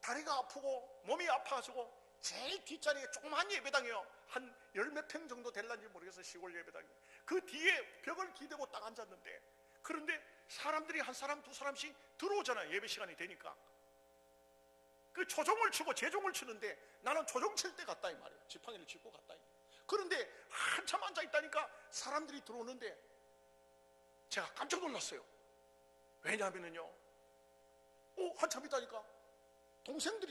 다리가 아프고 몸이 아파가지고 제일 뒷자리에 조그만 예배당이에요. 한 열 몇 평 정도 될란지 모르겠어요. 시골 예배당이. 그 뒤에 벽을 기대고 딱 앉았는데, 그런데 사람들이 한 사람 두 사람씩 들어오잖아요. 예배 시간이 되니까. 그 초종을 치고 재종을 치는데 나는 초종 칠 때 갔다 이 말이에요. 지팡이를 짚고 갔다. 그런데 한참 앉아있다니까 사람들이 들어오는데 제가 깜짝 놀랐어요. 왜냐하면요, 한참 있다니까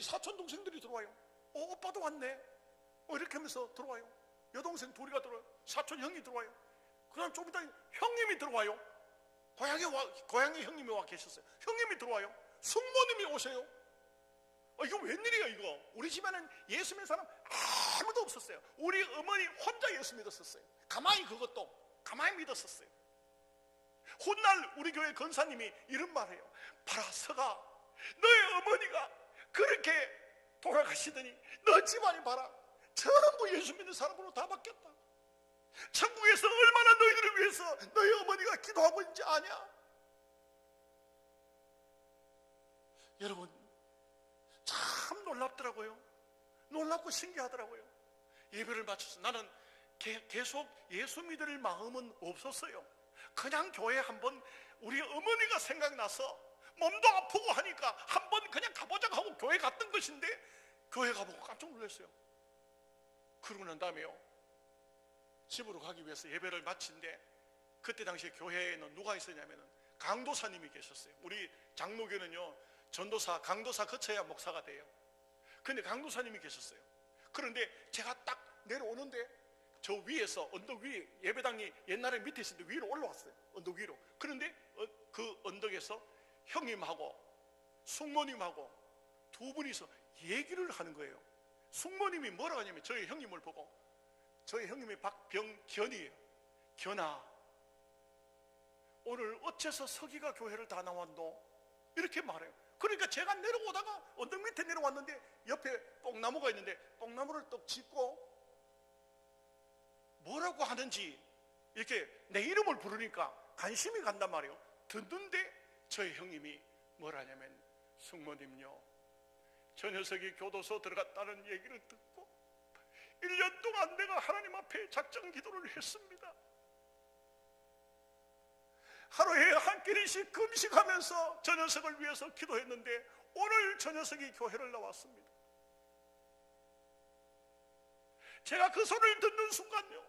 사촌 동생들이 들어와요. 오빠도 왔네. 이렇게 하면서 들어와요. 여동생 둘이가 들어와요. 사촌 형이 들어와요. 그다음 좀 있다 형님이 들어와요. 고향에 형님이 와 계셨어요. 형님이 들어와요. 숙모님이 오세요. 이거 웬일이야 이거. 우리 집에는 예수 믿는 사람 아무도 없었어요. 우리 어머니 혼자 예수 믿었었어요. 가만히 믿었었어요. 훗날 우리 교회 권사님이 이런 말해요. 봐라 서가, 너의 어머니가 그렇게 돌아가시더니 너 집안이 봐라 전부 예수 믿는 사람으로 다 바뀌었다. 천국에서 얼마나 너희들을 위해서 너희 어머니가 기도하고 있는지 아냐? 여러분 참 놀랍더라고요. 놀랍고 신기하더라고요. 예배를 마쳐서 나는 계속 예수 믿을 마음은 없었어요. 그냥 교회 한번 우리 어머니가 생각나서 몸도 아프고 하니까 한번 그냥 가보자고 하고 교회 갔던 것인데, 교회 가보고 깜짝 놀랐어요. 그러고 난 다음에요, 집으로 가기 위해서 예배를 마친데, 그때 당시에 교회에는 누가 있었냐면은 강도사님이 계셨어요. 우리 장로교는요 전도사, 강도사 거쳐야 목사가 돼요. 근데 강도사님이 계셨어요. 그런데 제가 딱 내려오는데 저 위에서, 언덕 위에 예배당이 옛날에 밑에 있었는데 위로 올라왔어요. 언덕 위로. 그런데 그 언덕에서 형님하고 숙모님하고 두 분이서 얘기를 하는 거예요. 숙모님이 뭐라고 하냐면 저희 형님을 보고, 저희 형님이 박병견이에요. 견아, 오늘 어째서 서기가 교회를 다 나왔노? 이렇게 말해요. 그러니까 제가 내려오다가 언덕 밑에 내려왔는데 옆에 뽕나무가 있는데 뽕나무를 떡 짚고 뭐라고 하는지 이렇게 내 이름을 부르니까 관심이 간단 말이에요. 듣는데 저희 형님이 뭘 하냐면, 숙모님요, 저 녀석이 교도소 들어갔다는 얘기를 듣고 1년 동안 내가 하나님 앞에 작정 기도를 했습니다. 하루에 한 끼리씩 금식하면서 저 녀석을 위해서 기도했는데 오늘 저 녀석이 교회를 나왔습니다. 제가 그 소리를 듣는 순간요,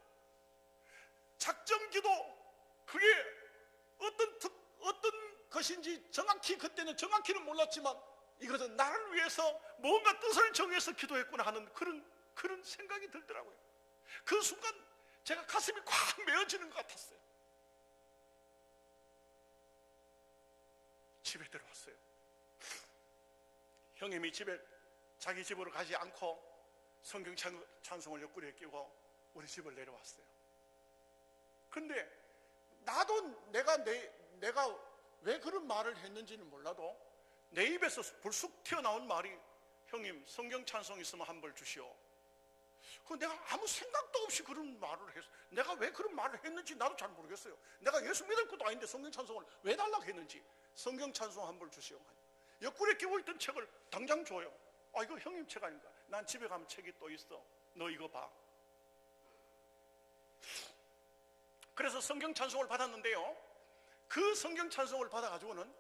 작정 기도, 그게 어떤 것인지 정확히, 그때는 정확히는 몰랐지만 이것은 나를 위해서 뭔가 뜻을 정해서 기도했구나 하는 그런 생각이 들더라고요. 그 순간 제가 가슴이 꽉 메어지는 것 같았어요. 집에 들어왔어요. 형님이 자기 집으로 가지 않고 성경 찬송을 옆구리에 끼고 우리 집을 내려왔어요. 근데 나도 내가 왜 그런 말을 했는지는 몰라도 내 입에서 불쑥 튀어나온 말이, 형님 성경 찬송 있으면 한 벌 주시오. 그 내가 아무 생각도 없이 그런 말을 했어. 내가 왜 그런 말을 했는지 나도 잘 모르겠어요. 내가 예수 믿을 것도 아닌데 성경 찬송을 왜 달라고 했는지. 성경 찬송 한 벌 주시오. 옆구리에 끼고 있던 책을 당장 줘요. 아, 이거 형님 책 아닌가? 난 집에 가면 책이 또 있어. 너 이거 봐. 그래서 성경 찬송을 받았는데요, 그 성경 찬송을 받아가지고는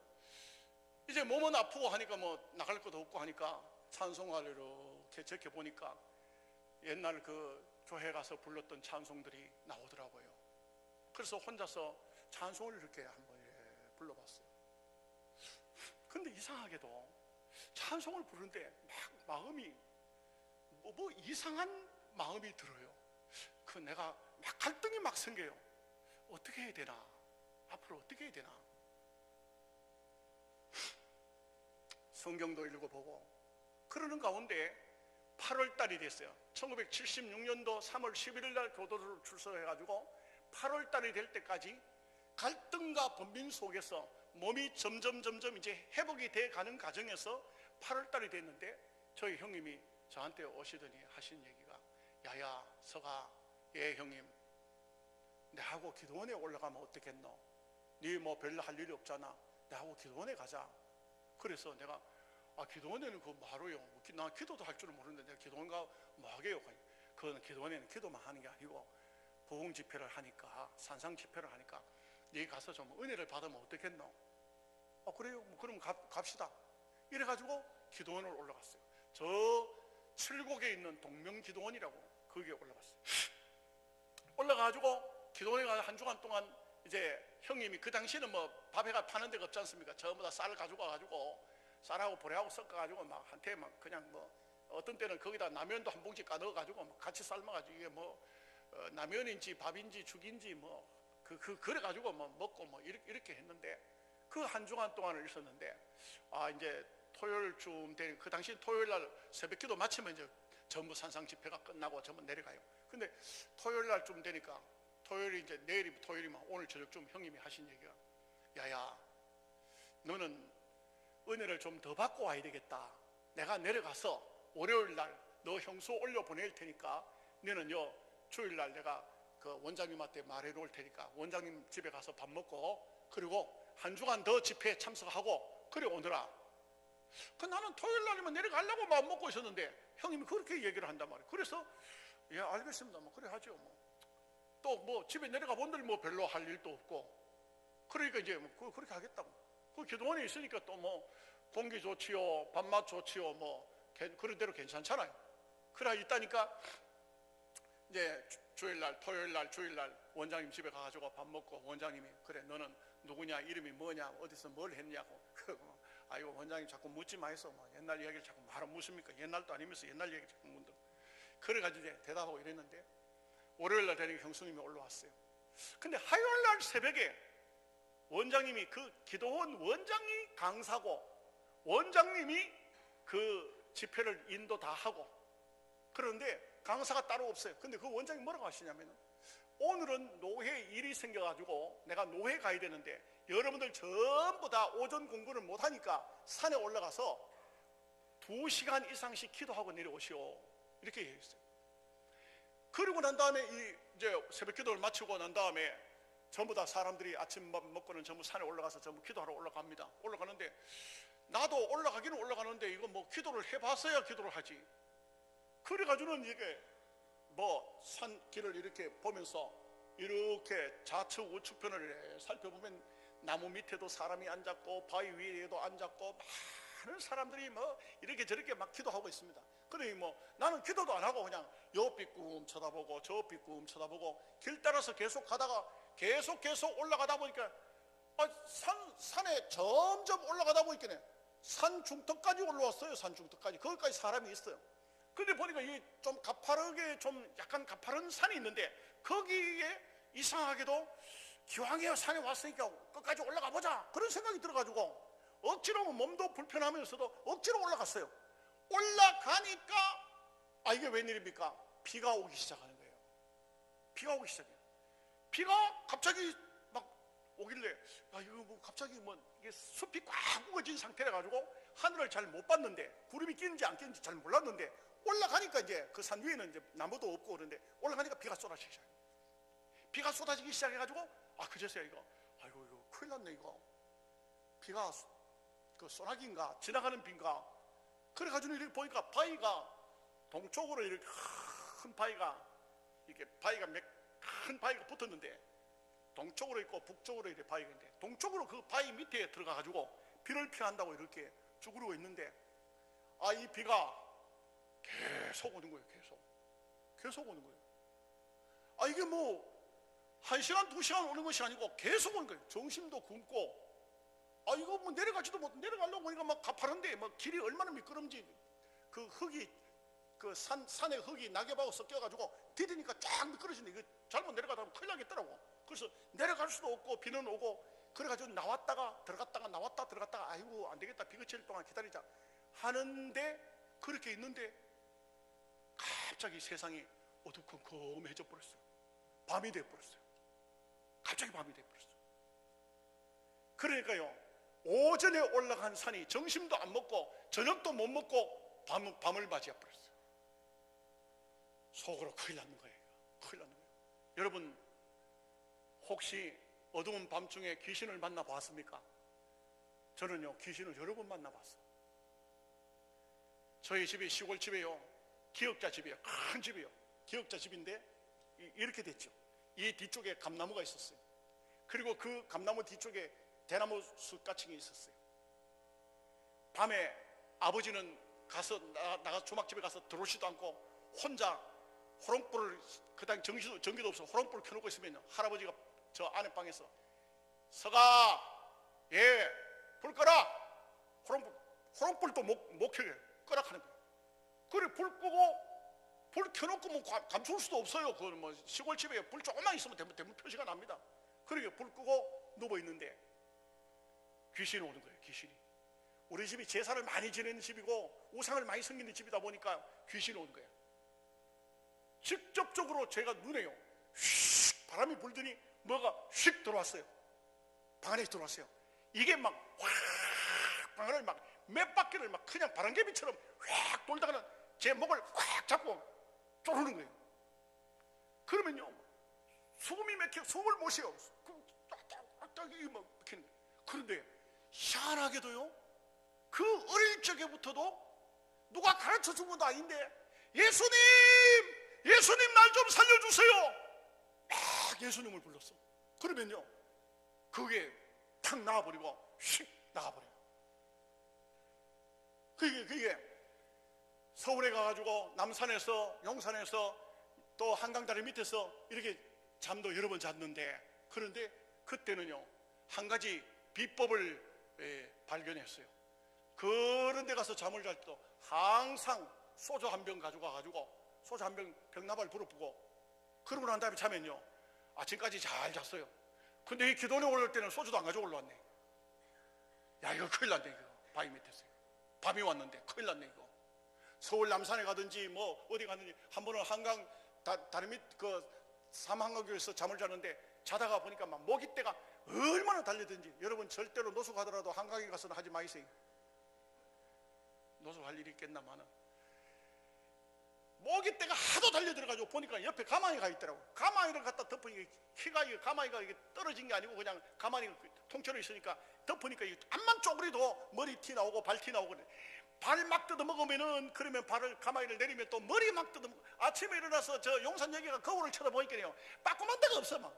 이제 몸은 아프고 하니까 뭐 나갈 것도 없고 하니까 찬송을 이렇게 적혀보니까 옛날 그 교회 가서 불렀던 찬송들이 나오더라고요. 그래서 혼자서 찬송을 이렇게 한번 불러봤어요. 근데 이상하게도 찬송을 부르는데 막 마음이 뭐 이상한 마음이 들어요. 그 내가 막 갈등이 막 생겨요. 어떻게 해야 되나? 앞으로 어떻게 해야 되나? 성경도 읽어보고 그러는 가운데 8월 달이 됐어요. 1976년도 3월 11일 날 교도소를 출소해가지고 8월 달이 될 때까지 갈등과 번민 속에서 몸이 점점 이제 회복이 돼 가는 과정에서 8월 달이 됐는데 저희 형님이 저한테 오시더니 하신 얘기가, 야야 서가, 예 형님, 내하고 기도원에 올라가면 어떻겠노? 네 뭐 별로 할 일이 없잖아. 내하고 기도원에 가자. 그래서 내가, 아 기도원에는 그거 뭐하러요? 나 기도도 할 줄은 모르는데 내가 기도원 가 뭐 하게요? 그건 기도원에는 기도만 하는 게 아니고 부흥 집회를 하니까, 산상 집회를 하니까 네 가서 좀 은혜를 받으면 어떻겠노? 그래요? 뭐 그럼 갑시다. 이래가지고 기도원을 올라갔어요. 저 칠곡에 있는 동명기도원이라고, 거기에 올라갔어요. 올라가가지고 기도원에 가서 한 주간 동안 이제 형님이, 그 당시에는 뭐 밥에가 파는 데가 없지 않습니까? 전부 다 쌀을 가지고 와가지고 쌀하고 보리하고 섞어가지고 막 한테 막 그냥 뭐 어떤 때는 거기다 라면도 한 봉지 까넣어가지고 같이 삶아가지고 이게 뭐 라면인지 밥인지 죽인지 뭐 그래가지고 뭐 먹고 뭐 이렇게 했는데, 그 한 주간 동안을 있었는데, 이제 토요일쯤 되는, 그 당시 토요일 날 새벽 기도 마치면 이제 전부 산상 집회가 끝나고 전부 내려가요. 근데 토요일 날쯤 되니까, 토요일이 이제 내일이 토요일이면 오늘 저녁쯤 형님이 하신 얘기가, 야야 너는 은혜를 좀 더 받고 와야 되겠다. 내가 내려가서 월요일 날 너 형수 올려 보낼 테니까 너는요 주일 날 내가 그 원장님한테 말해 놓을 테니까 원장님 집에 가서 밥 먹고, 그리고 한 주간 더 집회에 참석하고 그래 오너라. 나는 토요일 날이면 내려가려고 마음 먹고 있었는데 형님이 그렇게 얘기를 한단 말이에요. 그래서 예 알겠습니다. 뭐 그래 하죠. 또 뭐 집에 내려가 본들 뭐 별로 할 일도 없고, 그러니까 이제 뭐 그렇게 하겠다고. 그 기도원에 있으니까 또 뭐 공기 좋지요, 밥맛 좋지요, 뭐 그런 대로 괜찮잖아요. 그래 있다니까 이제 주일날, 토요일날, 주일날 원장님 집에 가가지고 밥 먹고, 원장님이 그래 너는 누구냐, 이름이 뭐냐, 어디서 뭘 했냐고. 아이고 원장님 자꾸 묻지 마이소. 뭐 옛날 이야기를 자꾸 말은 묻습니까? 옛날도 아니면서 옛날 얘기 자꾸 묻는. 그래가지고 이제 대답하고 이랬는데, 월요일날 되니까 형수님이 올라왔어요. 근데 화요일날 새벽에 원장님이, 그 기도원 원장이 강사고 원장님이 그 집회를 인도 다 하고, 그런데 강사가 따로 없어요. 근데 그 원장이 뭐라고 하시냐면, 오늘은 노회 일이 생겨가지고 내가 노회 가야 되는데 여러분들 전부 다 오전 공부를 못하니까 산에 올라가서 2시간 이상씩 기도하고 내려오시오, 이렇게 얘기했어요. 그리고 난 다음에 이제 새벽 기도를 마치고 난 다음에 전부 다 사람들이 아침밥 먹고는 전부 산에 올라가서 전부 기도하러 올라갑니다. 올라가는데 나도 올라가기는 올라가는데 이거 뭐 기도를 해봤어야 기도를 하지. 그래가지고는 이게 뭐 산길을 이렇게 보면서 이렇게 좌측 우측편을 살펴보면 나무 밑에도 사람이 앉았고 바위 위에도 앉았고 많은 사람들이 뭐 이렇게 저렇게 막 기도하고 있습니다. 그러니 뭐 나는 기도도 안 하고 그냥 요 삐꿈 쳐다보고 저 삐꿈 쳐다보고 길 따라서 계속 가다가 계속 올라가다 보니까 산에 점점 올라가다 보니까 산 중턱까지 올라왔어요. 산 중턱까지. 거기까지 사람이 있어요. 근데 보니까 이 좀 가파르게 좀 약간 가파른 산이 있는데 거기에 이상하게도 기왕에 산에 왔으니까 끝까지 올라가 보자 그런 생각이 들어가지고 억지로 몸도 불편하면서도 억지로 올라갔어요. 올라가니까 이게 웬일입니까? 비가 오기 시작하는 거예요. 비가 오기 시작해요. 비가 갑자기 막 오길래 이거 뭐 갑자기 뭐 이게 숲이 꽉 우거진 상태라 가지고 하늘을 잘 못 봤는데 구름이 끼는지 안 끼는지 잘 몰랐는데 올라가니까 이제 그 산 위에는 이제 나무도 없고 그런데 올라가니까 비가 쏟아지기 시작해요. 비가 쏟아지기 시작해가지고 그제서야 이거 큰일 났네 이거. 비가 그 소나기인가 지나가는 비인가. 그래가지고 이렇게 보니까 바위가 동쪽으로 이렇게 큰 바위가 이렇게 바위가 큰 바위가 붙었는데 동쪽으로 있고 북쪽으로 이렇게 바위가 있는데 동쪽으로 그 바위 밑에 들어가가지고 비를 피한다고 이렇게 쭈그리고 있는데 이 비가 계속 오는 거예요. 계속 오는 거예요. 이게 뭐 1시간 2시간 오는 것이 아니고 계속 오는 거예요. 정신도 굶고 이거 뭐 내려가지도 못 내려가려고 보니까 막 가파른데 뭐 길이 얼마나 미끄럼지 그 흙이 그 산의 흙이 낙엽하고 섞여가지고 디디니까 쫙 미끄러지는데 이거 잘못 내려가다 보면 큰일 나겠더라고. 그래서 내려갈 수도 없고 비는 오고 그래가지고 나왔다가 들어갔다가 나왔다 들어갔다가 아이고 안 되겠다 비 그칠 동안 기다리자 하는데 그렇게 있는데 갑자기 세상이 어두컴컴해져 버렸어요. 밤이 돼버렸어요. 갑자기 밤이 돼버렸어요. 그러니까요 오전에 올라간 산이 점심도 안 먹고 저녁도 못 먹고 밤을 맞이해 버렸어요. 속으로 큰일 났는 거예요. 큰일 났는 거예요. 여러분 혹시 어두운 밤중에 귀신을 만나 봤습니까? 저는요 귀신을 여러 번 만나봤어요. 저희 집이 시골 집이에요. 기역자 집이에요. 큰 집이에요. 기역자 집인데 이렇게 됐죠. 이 뒤쪽에 감나무가 있었어요. 그리고 그 감나무 뒤쪽에 대나무 숲 같은 게 있었어요. 밤에 아버지는 가서 나가서 조막집에 가서 들어오지도 않고 혼자 호롱불을 그다음 전기도 없어 호롱불을 켜놓고 있으면 할아버지가 저 안에 방에서 서가 불 꺼라. 호롱불도 못 켜게 끄라 하는 거예요. 그래 불 끄고 불 켜놓고 뭐 감출 수도 없어요. 그건 뭐 시골집에 불 조금만 있으면 대문 표시가 납니다. 그러니까 불 끄고 누워 있는데 귀신이 오는 거예요. 귀신이. 우리 집이 제사를 많이 지내는 집이고 우상을 많이 섬기는 집이다 보니까 귀신이 오는 거예요. 직접적으로 제가 눈에요 휙 바람이 불더니 뭐가 휙 들어왔어요. 방 안에 들어왔어요. 이게 막 확 방 안을 막 몇 바퀴를 막 그냥 바람개비처럼 확 돌다가는 제 목을 확 잡고 쪼르는 거예요. 그러면요 숨이 막혀 숨을 못 쉬어요. 딱딱이 막 막히는 거예요. 그런데 희한하게도요 그 어릴 적에부터도 누가 가르쳐 준 것도 아닌데 예수님 날 좀 살려주세요 막 예수님을 불렀어. 그러면요 그게 탁 나와버리고 휙 나가버려요. 그게 서울에 가가지고 남산에서 용산에서 또 한강다리 밑에서 이렇게 잠도 여러 번 잤는데 그런데 그때는요 한 가지 비법을 발견했어요. 그런 데 가서 잠을 잘 때도 항상 소주 한 병 가지고 와가지고 소주 한 병 병나발 불어보고 그러고 난 다음에 자면요 아침까지 잘 잤어요. 근데 이 기도원에 올라올 때는 소주도 안 가지고 올라왔네. 이거 큰일 났네. 이거 바위 밑에서 밤이 왔는데 큰일 났네. 이거 서울 남산에 가든지 뭐 어디 가든지 한 번은 한강 다리 밑 그 삼한강교에서 잠을 자는데 자다가 보니까 막 모기떼가 얼마나 달리든지. 여러분 절대로 노숙하더라도 한강에 가서는 하지 마이세요. 노숙할 일이 있겠나마는. 모기떼가 하도 달려들어가지고 보니까 옆에 가마니가 있더라고. 가마니를 갖다 덮으니까 키가, 가마니가 이게 떨어진 게 아니고 그냥 가마니가 통째로 있으니까 덮으니까 암만 쪼그리도 머리 티 나오고 발 티 나오고 그래. 발 막 뜯어 먹으면은, 그러면 발을, 가마니를 내리면 또 머리 막 뜯어 먹고. 아침에 일어나서 저 용산여기가 거울을 쳐다보니까요, 빠꾸만 데가 없어 막.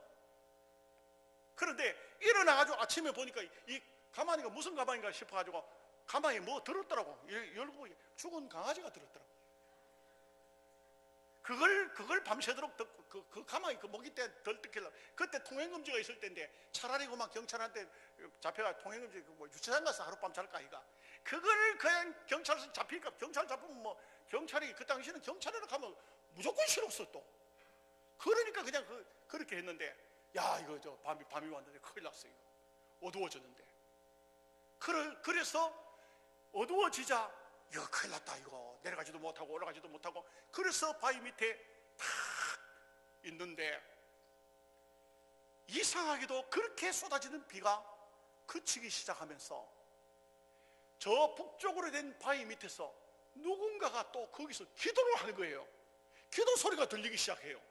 그런데 일어나가지고 아침에 보니까 이 가마니가 무슨 가마니인가 싶어가지고 가마니에 뭐 들었더라고. 열고 죽은 강아지가 들었더라고. 그걸 밤새도록 그 가만히 그 모기떼 덜 뜯기려고. 그때 통행금지가 있을 때인데 차라리 그만 경찰한테 잡혀가 통행금지 뭐 유치장 가서 하룻밤 잘까 이가. 그걸 그냥 경찰서 잡히니까, 경찰 잡으면 뭐 경찰이, 그 당시에는 경찰에 가면 무조건 싫었어 또. 그러니까 그냥 그렇게 했는데, 야 이거 저 밤이 왔는데 큰일 났어요. 어두워졌는데. 그래서 어두워지자 이거 큰일 났다, 이거 내려가지도 못하고 올라가지도 못하고. 그래서 바위 밑에 탁 있는데, 이상하게도 그렇게 쏟아지는 비가 그치기 시작하면서 저 북쪽으로 된 바위 밑에서 누군가가 또 거기서 기도를 하는 거예요. 기도 소리가 들리기 시작해요.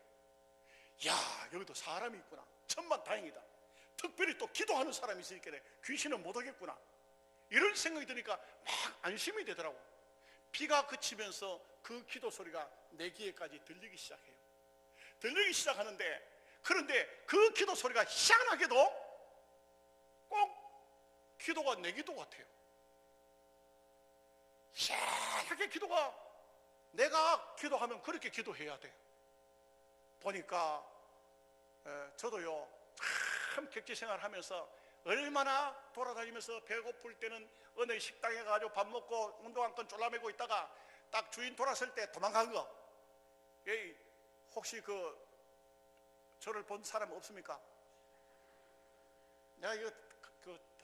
야 여기도 사람이 있구나, 천만 다행이다. 특별히 또 기도하는 사람이 있으니까 귀신은 못 오겠구나, 이런 생각이 드니까 막 안심이 되더라고. 비가 그치면서 그 기도 소리가 내 귀에까지 들리기 시작해요. 들리기 시작하는데, 그런데 그 기도 소리가 희한하게도 꼭 기도가 내 기도 같아요. 희한하게 기도가, 내가 기도하면 그렇게 기도해야 돼. 보니까 저도요 참 객지생활 하면서 얼마나 돌아다니면서 배고플 때는 어느 식당에 가서 밥 먹고 운동 한건 졸라매고 있다가 딱 주인 돌아설 때 도망간 거. 혹시 저를 본 사람 없습니까? 내가 이거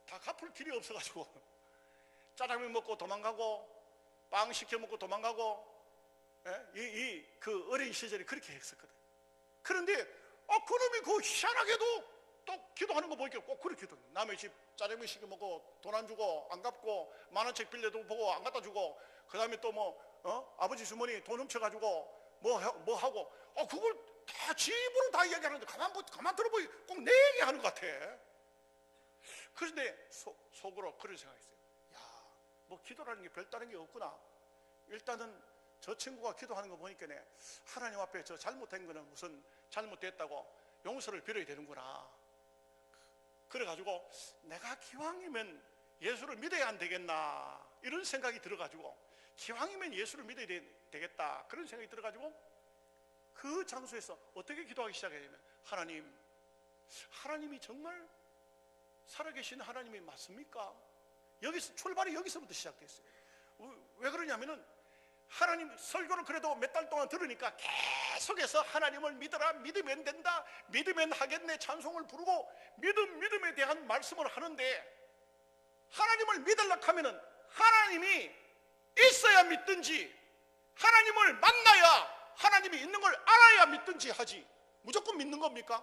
다 갚을 길이 없어가지고 짜장면 먹고 도망가고 빵 시켜 먹고 도망가고, 그 어린 시절에 그렇게 했었거든. 그런데 그놈이 희한하게도 또 기도하는 거 보니까 꼭 그렇게 기도. 남의 집 짜장면 시켜 먹고 돈 안 주고 안 갚고 만원책 빌려도 보고 안 갖다 주고, 그 다음에 또 아버지 주머니 돈 훔쳐가지고 뭐 하고, 그걸 다 집으로 다 이야기하는데 가만 들어보니 꼭 내 얘기하는 것 같아. 그런데 속으로 그런 생각했어요. 야, 뭐 기도라는 게 별다른 게 없구나. 일단은 저 친구가 기도하는 거 보니까 하나님 앞에 저 잘못된 거는 무슨 잘못됐다고 용서를 빌어야 되는구나. 그래가지고 내가 기왕이면 예수를 믿어야 안 되겠나, 이런 생각이 들어가지고, 기왕이면 예수를 믿어야 되겠다, 그런 생각이 들어가지고 그 장소에서 어떻게 기도하기 시작했냐면, 하나님이 정말 살아계신 하나님이 맞습니까? 출발이 여기서부터 시작됐어요. 왜 그러냐면은 하나님 설교를 그래도 몇 달 동안 들으니까 계속해서 하나님을 믿어라, 믿으면 된다, 믿으면 하겠네 찬송을 부르고 믿음에 대한 말씀을 하는데, 하나님을 믿으려고 하면은 하나님이 있어야 믿든지, 하나님을 만나야 하나님이 있는 걸 알아야 믿든지 하지, 무조건 믿는 겁니까?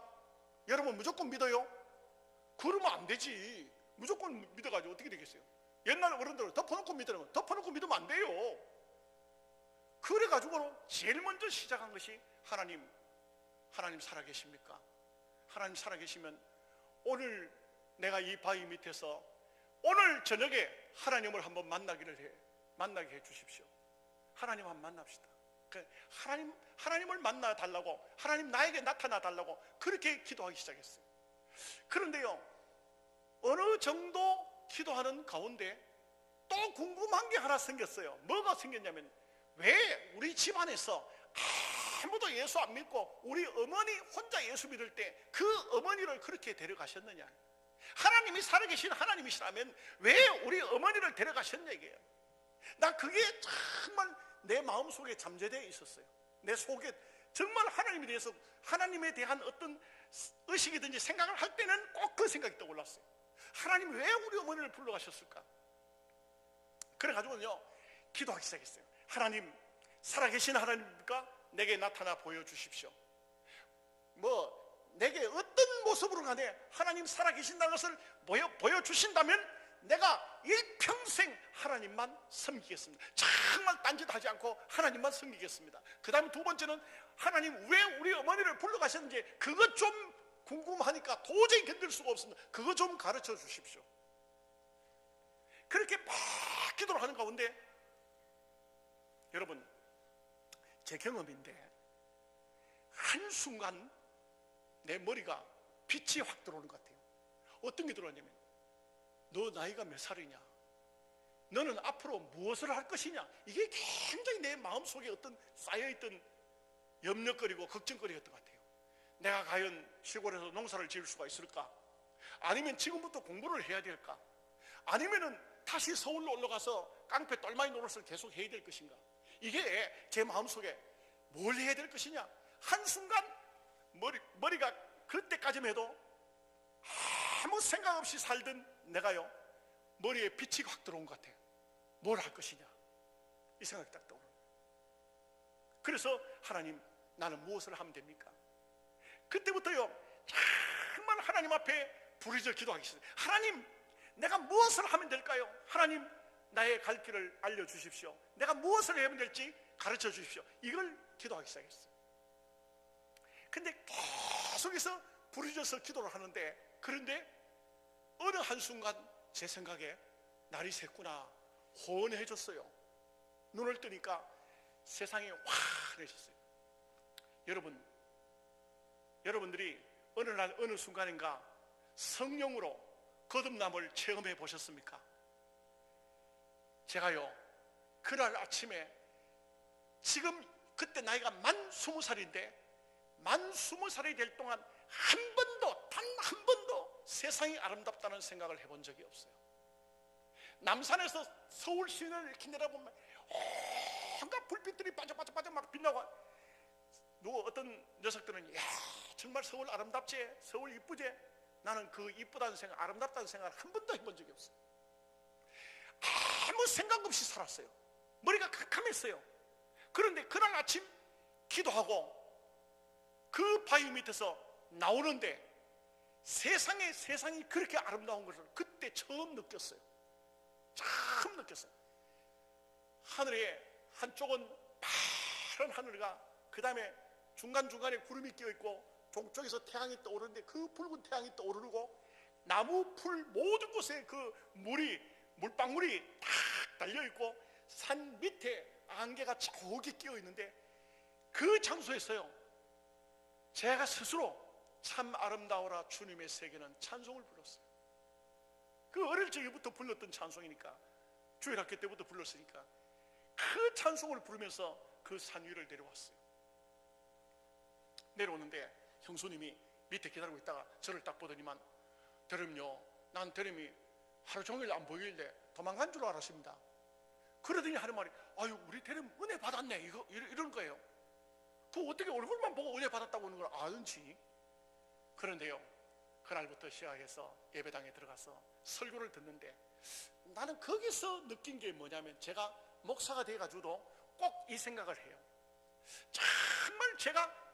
여러분 무조건 믿어요? 그러면 안 되지. 무조건 믿어가지고 어떻게 되겠어요? 옛날 어른들은 덮어놓고 믿으면 안 돼요. 그래가지고 제일 먼저 시작한 것이 하나님 살아계십니까? 하나님 살아계시면 오늘 내가 이 바위 밑에서 오늘 저녁에 하나님을 한번 만나게 해 주십시오. 하나님 한번 만납시다. 하나님을 만나 달라고, 하나님 나에게 나타나 달라고 그렇게 기도하기 시작했어요. 그런데요, 어느 정도 기도하는 가운데 또 궁금한 게 하나 생겼어요. 뭐가 생겼냐면, 왜 우리 집안에서 아무도 예수 안 믿고 우리 어머니 혼자 예수 믿을 때 그 어머니를 그렇게 데려가셨느냐. 하나님이 살아계신 하나님이시라면 왜 우리 어머니를 데려가셨냐 이게요. 나 그게 정말 내 마음속에 잠재되어 있었어요. 내 속에 정말 하나님에 대한 어떤 의식이든지 생각을 할 때는 꼭 그 생각이 떠올랐어요. 하나님 왜 우리 어머니를 불러가셨을까? 그래가지고요 기도하기 시작했어요. 하나님 살아계신 하나님입니까? 내게 나타나 보여주십시오. 내게 어떤 모습으로 간에 하나님 살아계신다는 것을 보여주신다면 내가 일평생 하나님만 섬기겠습니다. 정말 딴짓하지 않고 하나님만 섬기겠습니다. 그 다음에 두 번째는 하나님 왜 우리 어머니를 불러가셨는지 그것 좀 궁금하니까 도저히 견딜 수가 없습니다. 그거 좀 가르쳐 주십시오. 그렇게 막 기도를 하는 가운데 여러분, 제 경험인데 한순간 내 머리가 빛이 확 들어오는 것 같아요. 어떤 게 들어왔냐면, 너 나이가 몇 살이냐? 너는 앞으로 무엇을 할 것이냐? 이게 굉장히 내 마음속에 어떤 쌓여있던 염려거리고 걱정거리였던 것 같아요. 내가 과연 시골에서 농사를 지을 수가 있을까? 아니면 지금부터 공부를 해야 될까? 아니면은 다시 서울로 올라가서 깡패 똘마이 노릇을 계속 해야 될 것인가? 이게 제 마음속에 뭘 해야 될 것이냐? 한순간 머리가 그때까지만 해도 아무 생각 없이 살던 내가요, 머리에 빛이 확 들어온 것 같아요. 뭘 할 것이냐? 이 생각이 딱 떠오르는 거예요. 그래서 하나님, 나는 무엇을 하면 됩니까? 그때부터요, 정말 하나님 앞에 부르짖어 기도하기 시작했어요. 하나님, 내가 무엇을 하면 될까요? 하나님, 나의 갈 길을 알려주십시오. 내가 무엇을 하면 될지 가르쳐 주십시오. 이걸 기도하기 시작했어요. 근데 계속해서 부르짖어서 기도를 하는데, 그런데 어느 한순간 제 생각에 날이 샜구나 호원해졌어요. 눈을 뜨니까 세상이 환해졌어요. 여러분들이 어느 날 어느 순간인가 성령으로 거듭남을 체험해 보셨습니까? 제가요, 그날 아침에, 지금 그때 나이가 만 20살인데 만 20살이 될 동안 한 번도, 단 한 번도 세상이 아름답다는 생각을 해본 적이 없어요. 남산에서 서울 시내를 이렇게 내려보면 온갖 불빛들이 반짝반짝 막 빛나고, 누구 어떤 녀석들은 야, 정말 서울 아름답지? 서울 이쁘지? 나는 그 이쁘다는 생각, 아름답다는 생각을 한 번도 해본 적이 없어요. 아무 생각 없이 살았어요. 머리가 캄캄했어요. 그런데 그날 아침 기도하고 그 바위 밑에서 나오는데 세상이 그렇게 아름다운 것을 그때 처음 느꼈어요. 처음 느꼈어요. 하늘에 한쪽은 파란 하늘과 그 다음에 중간중간에 구름이 끼어있고 동쪽에서 태양이 떠오르는데 그 붉은 태양이 떠오르고 나무 풀 모든 곳에 그 물방울이 탁 달려있고 산 밑에 안개가 저기 끼어있는데 그 장소에서요, 제가 스스로 참 아름다워라 주님의 세계는 찬송을 불렀어요. 그 어릴 적부터 불렀던 찬송이니까, 주일학교 때부터 불렀으니까 그 찬송을 부르면서 그 산 위를 내려왔어요. 내려오는데 형수님이 밑에 기다리고 있다가 저를 딱 보더니만, 대림요, 난 대림이 하루 종일 안 보이길래 도망간 줄 알았습니다. 그러더니 하는 말이, 아유, 우리 대림 은혜 받았네, 이런 거예요. 그 어떻게 얼굴만 보고 은혜 받았다고 하는 걸 아는지. 그런데요, 그날부터 시작해서 예배당에 들어가서 설교를 듣는데 나는 거기서 느낀 게 뭐냐면, 제가 목사가 돼가지고도 꼭 이 생각을 해요. 정말 제가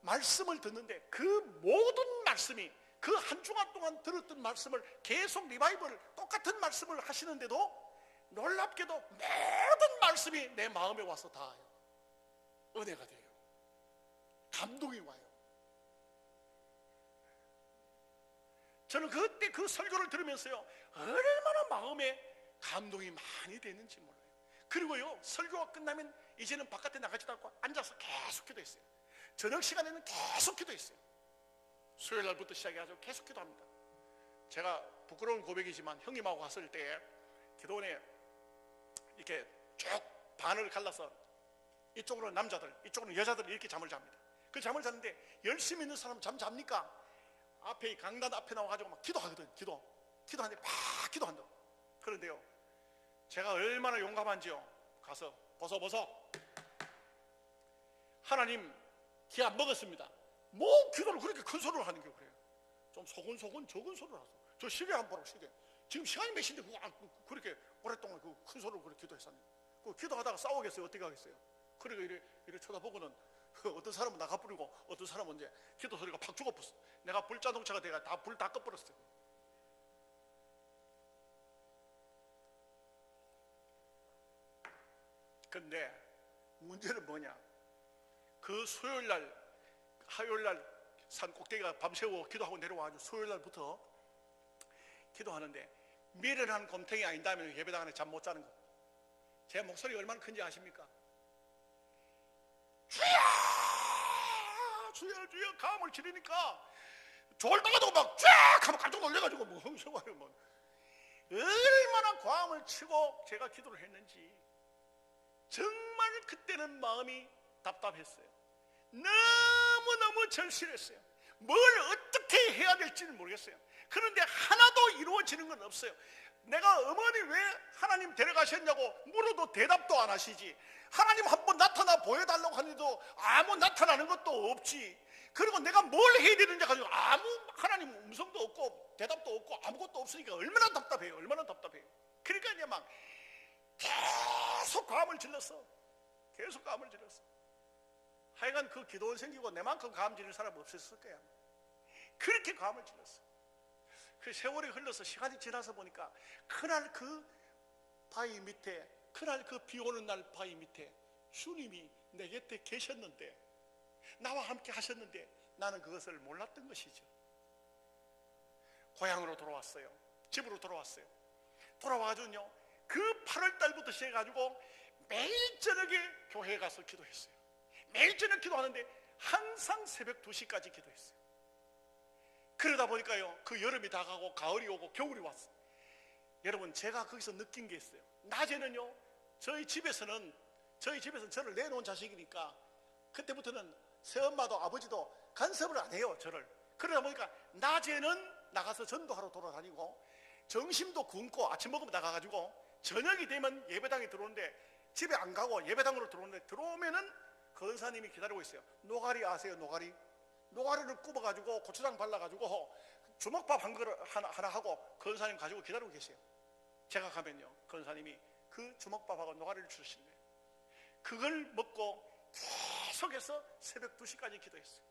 말씀을 듣는데 그 모든 말씀이, 그 한 주간 동안 들었던 말씀을 계속 리바이벌 똑같은 말씀을 하시는데도 놀랍게도 모든 말씀이 내 마음에 와서 닿아요. 은혜가 돼요. 감동이 와요. 저는 그때 그 설교를 들으면서요, 얼마나 마음에 감동이 많이 되는지 몰라요. 그리고요, 설교가 끝나면 이제는 바깥에 나가지도 않고 앉아서 계속 기도했어요. 저녁 시간에는 계속 기도했어요. 수요일 날부터 시작해가지고 계속 기도합니다. 제가 부끄러운 고백이지만 형님하고 갔을 때 기도원에 이렇게 쭉 반을 갈라서 이쪽으로 남자들, 이쪽으로 여자들 이렇게 잠을 잡니다. 그 잠을 자는데 열심히 있는 사람 잠 잡니까? 앞에 강단 앞에 나와가지고 막 기도하거든. 기도하는데 막 기도한다. 그런데요, 제가 얼마나 용감한지요. 가서 벗어 하나님 기 안 먹었습니다. 뭐 기도를 그렇게 큰 소리를 하는 게 그래요. 좀 소근소근 적은 소리를 하세요. 저 시계 한번 보라고. 시계 지금 시간이 몇 시인데 그렇게 오랫동안 그 큰 소리로 그렇게 기도했었는데, 그 기도하다가 싸우겠어요? 어떻게 하겠어요? 그러니까 이래 쳐다보고는 어떤 사람은 나가 뿌리고 어떤 사람은 이제 기도 소리가 팍 죽어버렸어. 내가 불자동차가 돼가 다 불 다 꺼버렸어요. 근데 문제는 뭐냐? 그 수요일 날, 화요일 날 산 꼭대기가 밤새워 기도하고 내려와가지고 수요일 날부터 기도하는데 미련한 곰탱이 아닌다면 예배당 안에 잠 못 자는 거. 제 목소리 얼마나 큰지 아십니까? 주여! 주여! 주여! 감을 지르니까 졸다가도 막 쫙 하면 깜짝 놀래가지고 뭐 흥성하고 뭐 얼마나 과음을 치고 제가 기도를 했는지 정말 그때는 마음이 답답했어요. 너무너무 절실했어요. 뭘 어떻게 해야 될지는 모르겠어요. 그런데 하나도 이루어지는 건 없어요. 내가 어머니 왜 하나님 데려가셨냐고 물어도 대답도 안 하시지. 하나님 한번 나타나 보여달라고 하는데도 아무 나타나는 것도 없지. 그리고 내가 뭘 해야 되는지 가지고 아무 하나님 음성도 없고 대답도 없고 아무것도 없으니까 얼마나 답답해요. 얼마나 답답해요. 그러니까 이제 막 계속 감을 질렀어. 계속 감을 질렀어. 하여간 그 기도원 생기고 내만큼 감 지를 사람 없었을 거야. 그렇게 감을 질렀어. 그 세월이 흘러서 시간이 지나서 보니까 그날 그 바위 밑에, 그날 그 비 오는 날 바위 밑에 주님이 내 곁에 계셨는데, 나와 함께 하셨는데 나는 그것을 몰랐던 것이죠. 고향으로 돌아왔어요. 집으로 돌아왔어요. 돌아와가지고요, 그 8월 달부터 시작해가지고 매일 저녁에 교회에 가서 기도했어요. 매일 저녁 기도하는데 항상 새벽 2시까지 기도했어요. 그러다 보니까요, 그 여름이 다가고 가을이 오고 겨울이 왔어요. 여러분, 제가 거기서 느낀 게 있어요. 낮에는요, 저희 집에서는 저를 내놓은 자식이니까 그때부터는 새엄마도 아버지도 간섭을 안 해요, 저를. 그러다 보니까 낮에는 나가서 전도하러 돌아다니고 점심도 굶고 아침 먹으면 나가가지고 저녁이 되면 예배당에 들어오는데 집에 안 가고 예배당으로 들어오는데, 들어오면은 권사님이 기다리고 있어요. 노가리 아세요? 노가리? 노가리를 굽어가지고 고추장 발라가지고 주먹밥 한 그릇 하나 하고 권사님 가지고 기다리고 계세요. 제가 가면요, 권사님이 그 주먹밥하고 노가리를 주실래요. 그걸 먹고 계속해서 새벽 2시까지 기도했어요.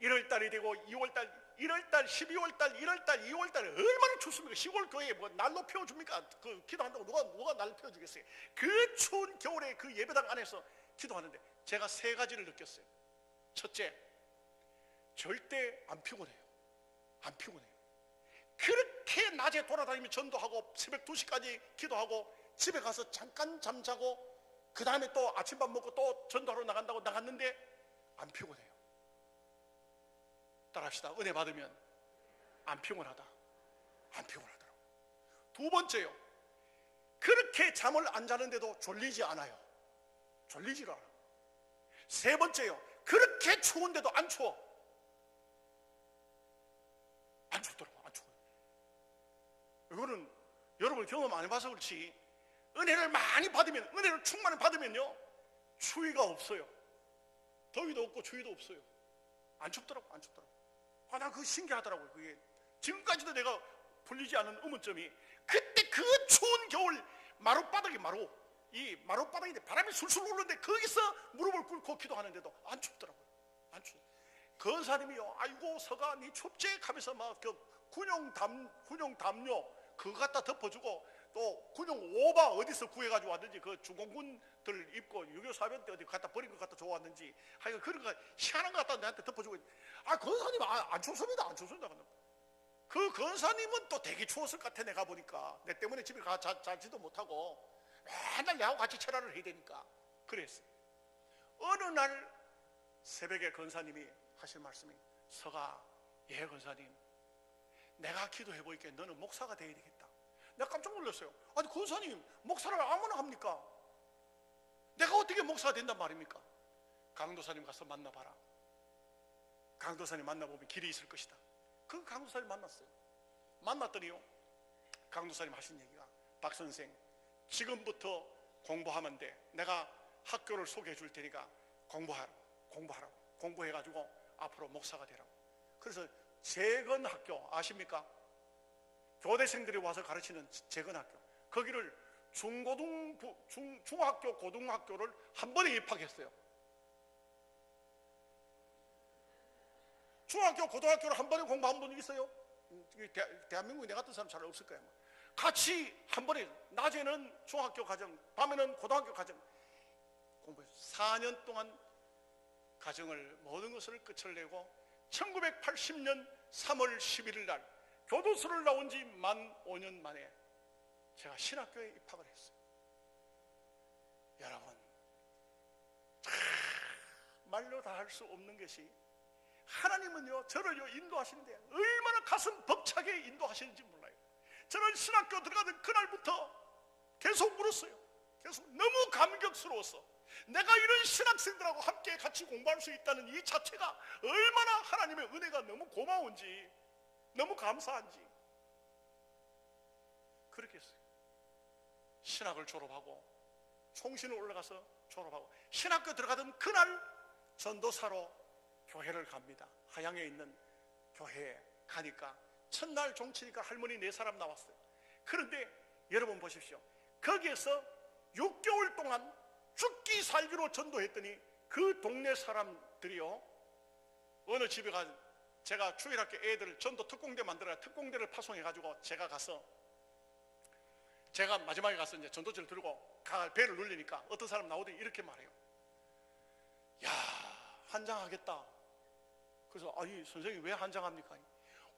1월달이 되고 2월달, 1월달, 12월달, 1월달, 2월달에 얼마나 춥습니까? 시골 교회에 뭐 날로 피워줍니까? 그 기도한다고 누가 날로 피워주겠어요? 그 추운 겨울에 그 예배당 안에서 기도하는데 제가 3가지를 느꼈어요. 첫째, 절대 안 피곤해요. 안 피곤해요. 그렇게 낮에 돌아다니며 전도하고 새벽 2시까지 기도하고 집에 가서 잠깐 잠자고 그 다음에 또 아침밥 먹고 또 전도하러 나간다고 나갔는데 안 피곤해요. 따라합시다. 은혜 받으면 안 피곤하다. 안 피곤하더라고. 2번째요, 그렇게 잠을 안 자는데도 졸리지 않아요. 졸리지를 않아. 3번째요, 그렇게 추운데도 안 추워. 안 춥더라고. 안 추워. 이거는 여러분 경험 안 해봐서 그렇지, 은혜를 많이 받으면, 은혜를 충만히 받으면요, 추위가 없어요. 더위도 없고 추위도 없어요. 안 춥더라고. 안 춥더라고. 난 그거 신기하더라고요. 그게 지금까지도 내가 풀리지 않은 의문점이, 그때 그 추운 겨울 이 마룻바닥인데 바람이 술술 불는데 거기서 무릎을 꿇고 기도하는데도 안 춥더라고요. 안 춥. 권사님이요, 아이고 서가 니 춥지? 하면서 막 그 군용 담요 그거 갖다 덮어주고, 또 군용 오바 어디서 구해가지고 왔는지, 그 중공군들 입고 6.25 사변 때 어디 갖다 버린 것 갖다 줘왔는지, 하여간 그런 거 희한한 거 갖다 내한테 덮어주고. 권사님 안 춥습니다. 안 춥습니다. 그 권사님은 또 되게 추웠을 것 같아. 내가 보니까 내 때문에 집에 자지도 못하고 맨날 내하고 같이 철야를 해야 되니까 그랬어요. 어느 날 새벽에 권사님이 하실 말씀이, 서가, 예 권사님, 내가 기도해 보니까 너는 목사가 되어야 되겠다. 내가 깜짝 놀랐어요. 아니 권사님, 목사를 아무나 합니까? 내가 어떻게 목사가 된단 말입니까? 강도사님 가서 만나봐라. 강도사님 만나보면 길이 있을 것이다. 그 강도사님 만났어요. 만났더니요, 강도사님 하신 얘기가, 박 선생, 지금부터 공부하면 돼. 내가 학교를 소개해 줄 테니까 공부하라고. 공부해가지고 앞으로 목사가 되라고. 그래서 재건학교 아십니까? 교대생들이 와서 가르치는 재건학교, 거기를 중학교, 고등학교를 한 번에 입학했어요. 중학교, 고등학교를 한 번에 공부한 분 있어요? 대한민국에 내 같은 사람 잘 없을 거야. 같이 한 번에 낮에는 중학교 과정, 밤에는 고등학교 과정 공부해서 4년 동안 가정을 모든 것을 끝을 내고 1980년 3월 11일 날 교도소를 나온 지 만 5년 만에 제가 신학교에 입학을 했어요. 여러분, 말로 다 할 수 없는 것이 하나님은요 저를요 인도하시는데 얼마나 가슴 벅차게 인도하시는지 몰라요. 저는 신학교 들어가던 그날부터 계속 울었어요. 계속 너무 감격스러웠어. 내가 이런 신학생들하고 함께 같이 공부할 수 있다는 이 자체가 얼마나 하나님의 은혜가 너무 고마운지, 너무 감사한지. 그렇게 했어요. 신학을 졸업하고 총신을 올라가서 졸업하고 신학교 들어가던 그날 전도사로 교회를 갑니다. 하양에 있는 교회에 가니까 첫날 종치니까 할머니 4사람 나왔어요. 그런데 여러분 보십시오. 거기에서 6개월 동안 죽기 살기로 전도했더니 그 동네 사람들이요, 어느 집에 제가 주일학교 애들 전도 특공대 만들어야 특공대를 파송해가지고 제가 마지막에 가서 이제 전도지를 들고 배를 눌리니까 어떤 사람 나오더니 이렇게 말해요. 야, 환장하겠다. 그래서 아니 선생님 왜 환장합니까?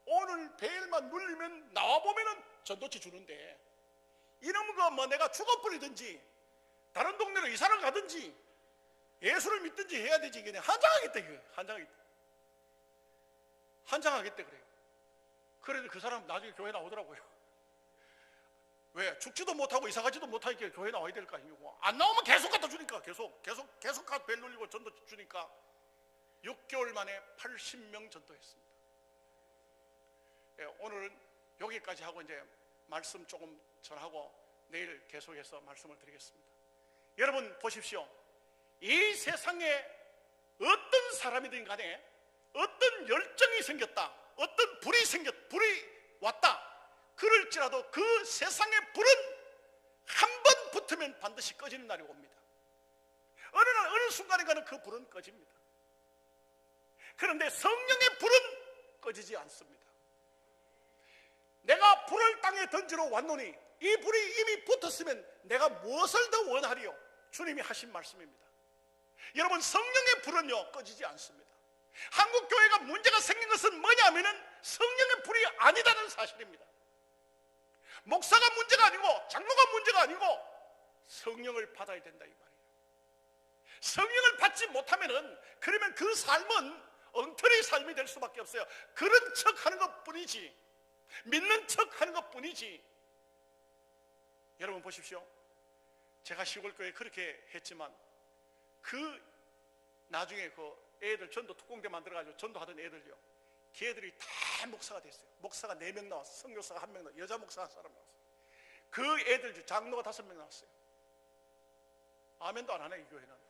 오늘 벨만 눌리면 나와보면은 전도지 주는데 이런 거 뭐 내가 죽어버리든지 다른 동네로 이사를 가든지 예수를 믿든지 해야 되지. 이게 환장하겠다. 이거 환장하겠다 그래요. 그래도 그 사람 나중에 교회 나오더라고요. 왜? 죽지도 못하고 이사 가지도 못하니까 교회 나와야 될 거 아니고, 안 나오면 계속 갖다 주니까 계속 벨 눌리고 전도 주니까 6개월 만에 80명 전도했습니다. 예, 오늘은 여기까지 하고 이제 말씀 조금 전하고 내일 계속해서 말씀을 드리겠습니다. 여러분 보십시오. 이 세상에 어떤 사람이든 간에 어떤 열정이 생겼다, 어떤 불이 왔다 그럴지라도 그 세상의 불은 한 번 붙으면 반드시 꺼지는 날이 옵니다. 어느 순간인가는 그 불은 꺼집니다. 그런데 성령의 불은 꺼지지 않습니다. 내가 불을 땅에 던지러 왔노니 이 불이 이미 붙었으면 내가 무엇을 더 원하리요? 주님이 하신 말씀입니다. 여러분, 성령의 불은요 꺼지지 않습니다. 한국교회가 문제가 생긴 것은 뭐냐면은 성령의 불이 아니다는 사실입니다. 목사가 문제가 아니고 장로가 문제가 아니고 성령을 받아야 된다 이 말이에요. 성령을 받지 못하면은 그러면 그 삶은 엉터리 삶이 될 수밖에 없어요. 그런 척 하는 것 뿐이지, 믿는 척 하는 것 뿐이지. 여러분 보십시오. 제가 시골교회 그렇게 했지만 그 나중에 그 애들 전도 특공대 만들어가지고 전도하던 애들요, 걔들이 다 목사가 됐어요. 목사가 4명 나왔어요. 선교사가 1명 나왔어요. 여자 목사가 1사람 나왔어요. 그 애들 중 장로가 5명 나왔어요. 아멘도 안 하네 이 교회는.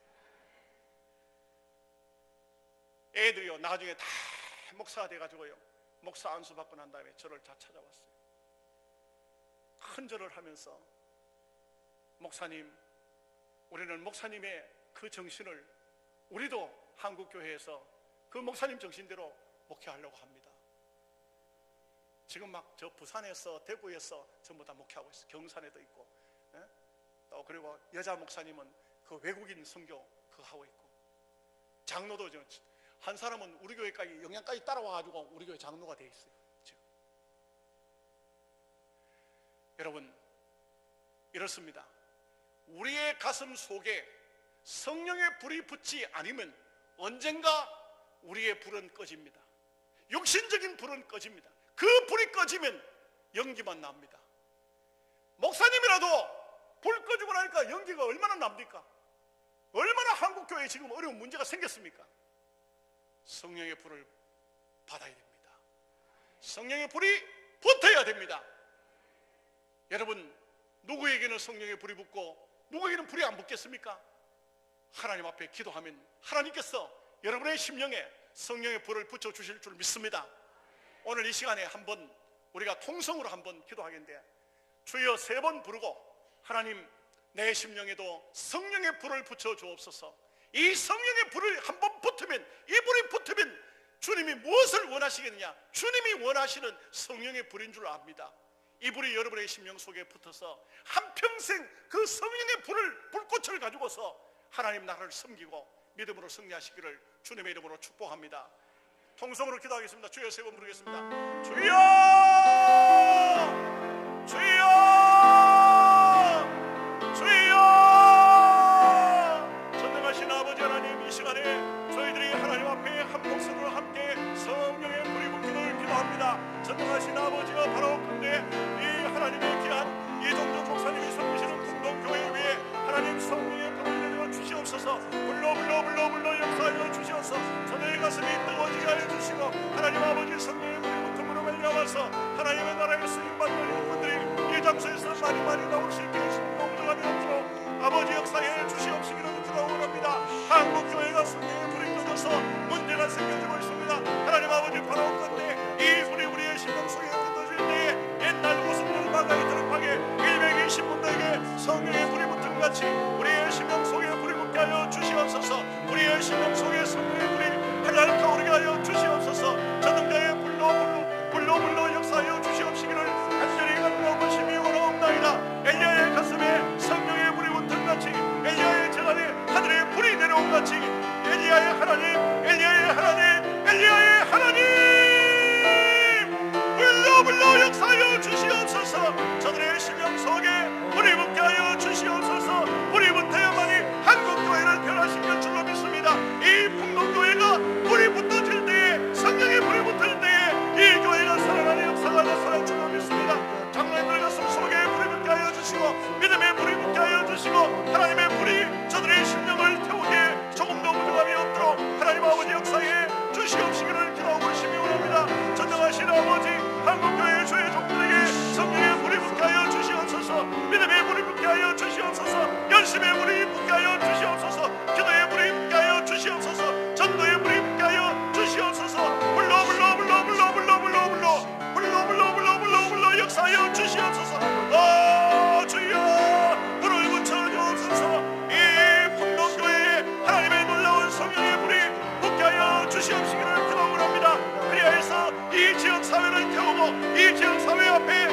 애들이요 나중에 다 목사가 돼가지고요, 목사 안수 받고 난 다음에 저를 다 찾아왔어요. 큰 절을 하면서 목사님, 우리는 목사님의 그 정신을 우리도 한국교회에서 그 목사님 정신대로 목회하려고 합니다. 지금 막 저 부산에서 대구에서 전부 다 목회하고 있어요. 경산에도 있고, 또 그리고 여자 목사님은 그 외국인 선교 그거 하고 있고, 장로도 한 사람은 우리 교회까지 영양까지 따라와가지고 우리 교회 장로가 돼 있어요. 지금 여러분 이렇습니다. 우리의 가슴 속에 성령의 불이 붙지 않으면 언젠가 우리의 불은 꺼집니다. 육신적인 불은 꺼집니다. 그 불이 꺼지면 연기만 납니다. 목사님이라도 불 꺼지고 나니까 연기가 얼마나 납니까? 얼마나 한국교회에 지금 어려운 문제가 생겼습니까? 성령의 불을 받아야 됩니다. 성령의 불이 붙어야 됩니다. 여러분, 누구에게는 성령의 불이 붙고 누구에게는 불이 안 붙겠습니까? 하나님 앞에 기도하면 하나님께서 여러분의 심령에 성령의 불을 붙여주실 줄 믿습니다. 오늘 이 시간에 한번 우리가 통성으로 한번 기도하겠는데, 주여 3번 부르고, 하나님 내 심령에도 성령의 불을 붙여 주옵소서. 이 성령의 불을 한번 붙으면, 이 불이 붙으면 주님이 무엇을 원하시겠느냐? 주님이 원하시는 성령의 불인 줄 압니다. 이 불이 여러분의 심령 속에 붙어서 한평생 그 성령의 불꽃을 가지고서 하나님 나라를 섬기고 믿음으로 승리하시기를 주님의 이름으로 축복합니다. 통성으로 기도하겠습니다. 주여 세 번 부르겠습니다. 주여! 주여! 주여! 전능하신 아버지 하나님, 이 시간에 저희들이 하나님 앞에 한 목소리로 함께 성령의 불이 붙기를 기도합니다. 전능하신 아버지여, 바라옵건대 이 하나님의 귀한 이종준 목사님이 섬기시는 공동교회 위에 하나님 성령의 불을 내려 주시옵소서. 불러 역사하여 주시옵소서. 저들의 가슴이 뜨거워지게 하여 주시고 하나님 아버지 성령의 불이 붙음으로 말미암아서 하나님의 나라에 쓰임받는 분들이 이 장소에서 많이 나올 수 있게 공정함이 없도록 아버지 역사에 주시옵시기를 기도합니다. 한국교회가 성령의 불이 꺼져서 문제가 생겨지고 있습니다. 하나님 아버지 바라옵건대 이 불이 우리의 심령 속에 꺼져질 때에 옛날 우승들 마가에 드럽하게 120분들에게 성령의 불이 붙은 같이 우리의 심령 속에 불이 붙게 하여 주시옵소서. 우리의 심령 속에 성령의 불이 활활 타오르게 하여 주시옵소서. 전능자의 불로 역사하여 주시옵시기를 간절히 간구하시며 원하옵나이다. 엘리야의 가슴에 성령의 불이 붙은 같이 엘리야의 재단에 하늘의 불이 내려온 같이 엘리야의 하나님 불로 역사하여 주시옵소서. 저들의 심령 속에 불이 붙게 하여 주시옵소서. 불이 붙어야만이 한국교회를 변화시킬 줄로 믿습니다. 이 풍동교회가 불이 붙어질 때에 성령의 불이 붙을 때에 이 교회가 살아가는 역사가 나타날 줄로 믿습니다. 장로님들 가슴 속에 불이 붙게 하여 주시고 믿음의 불이 붙게 하여 주시고 하나님의 불이 저들의 심령을 태우게 조금도 부족함이 없도록 하나님 아버지 역사에 주시옵시기를 기도하고 있으며 원합니다. 전능하신 아버지 한국교회 주의 종들에게 성령의 불이 붙게 하여 주시옵소서. 믿음의 불이 붙게 하여 주시옵소서. 열심의 불이 붙게 하여 주시옵소서. 기도의 불이 붙게 하여 주시옵소서. 전도의 불이 붙게 하여 주시옵소서. 불러 역사하여 주시옵소서. 주여 불을 붙여 주옵소서. 이 풍동교회에 하나님의 놀라운 성령의 불이 붙게 하여 주시옵시기를 기도합니다. 그리하여서 이 지역사회를 태우고 이 지역사회 앞에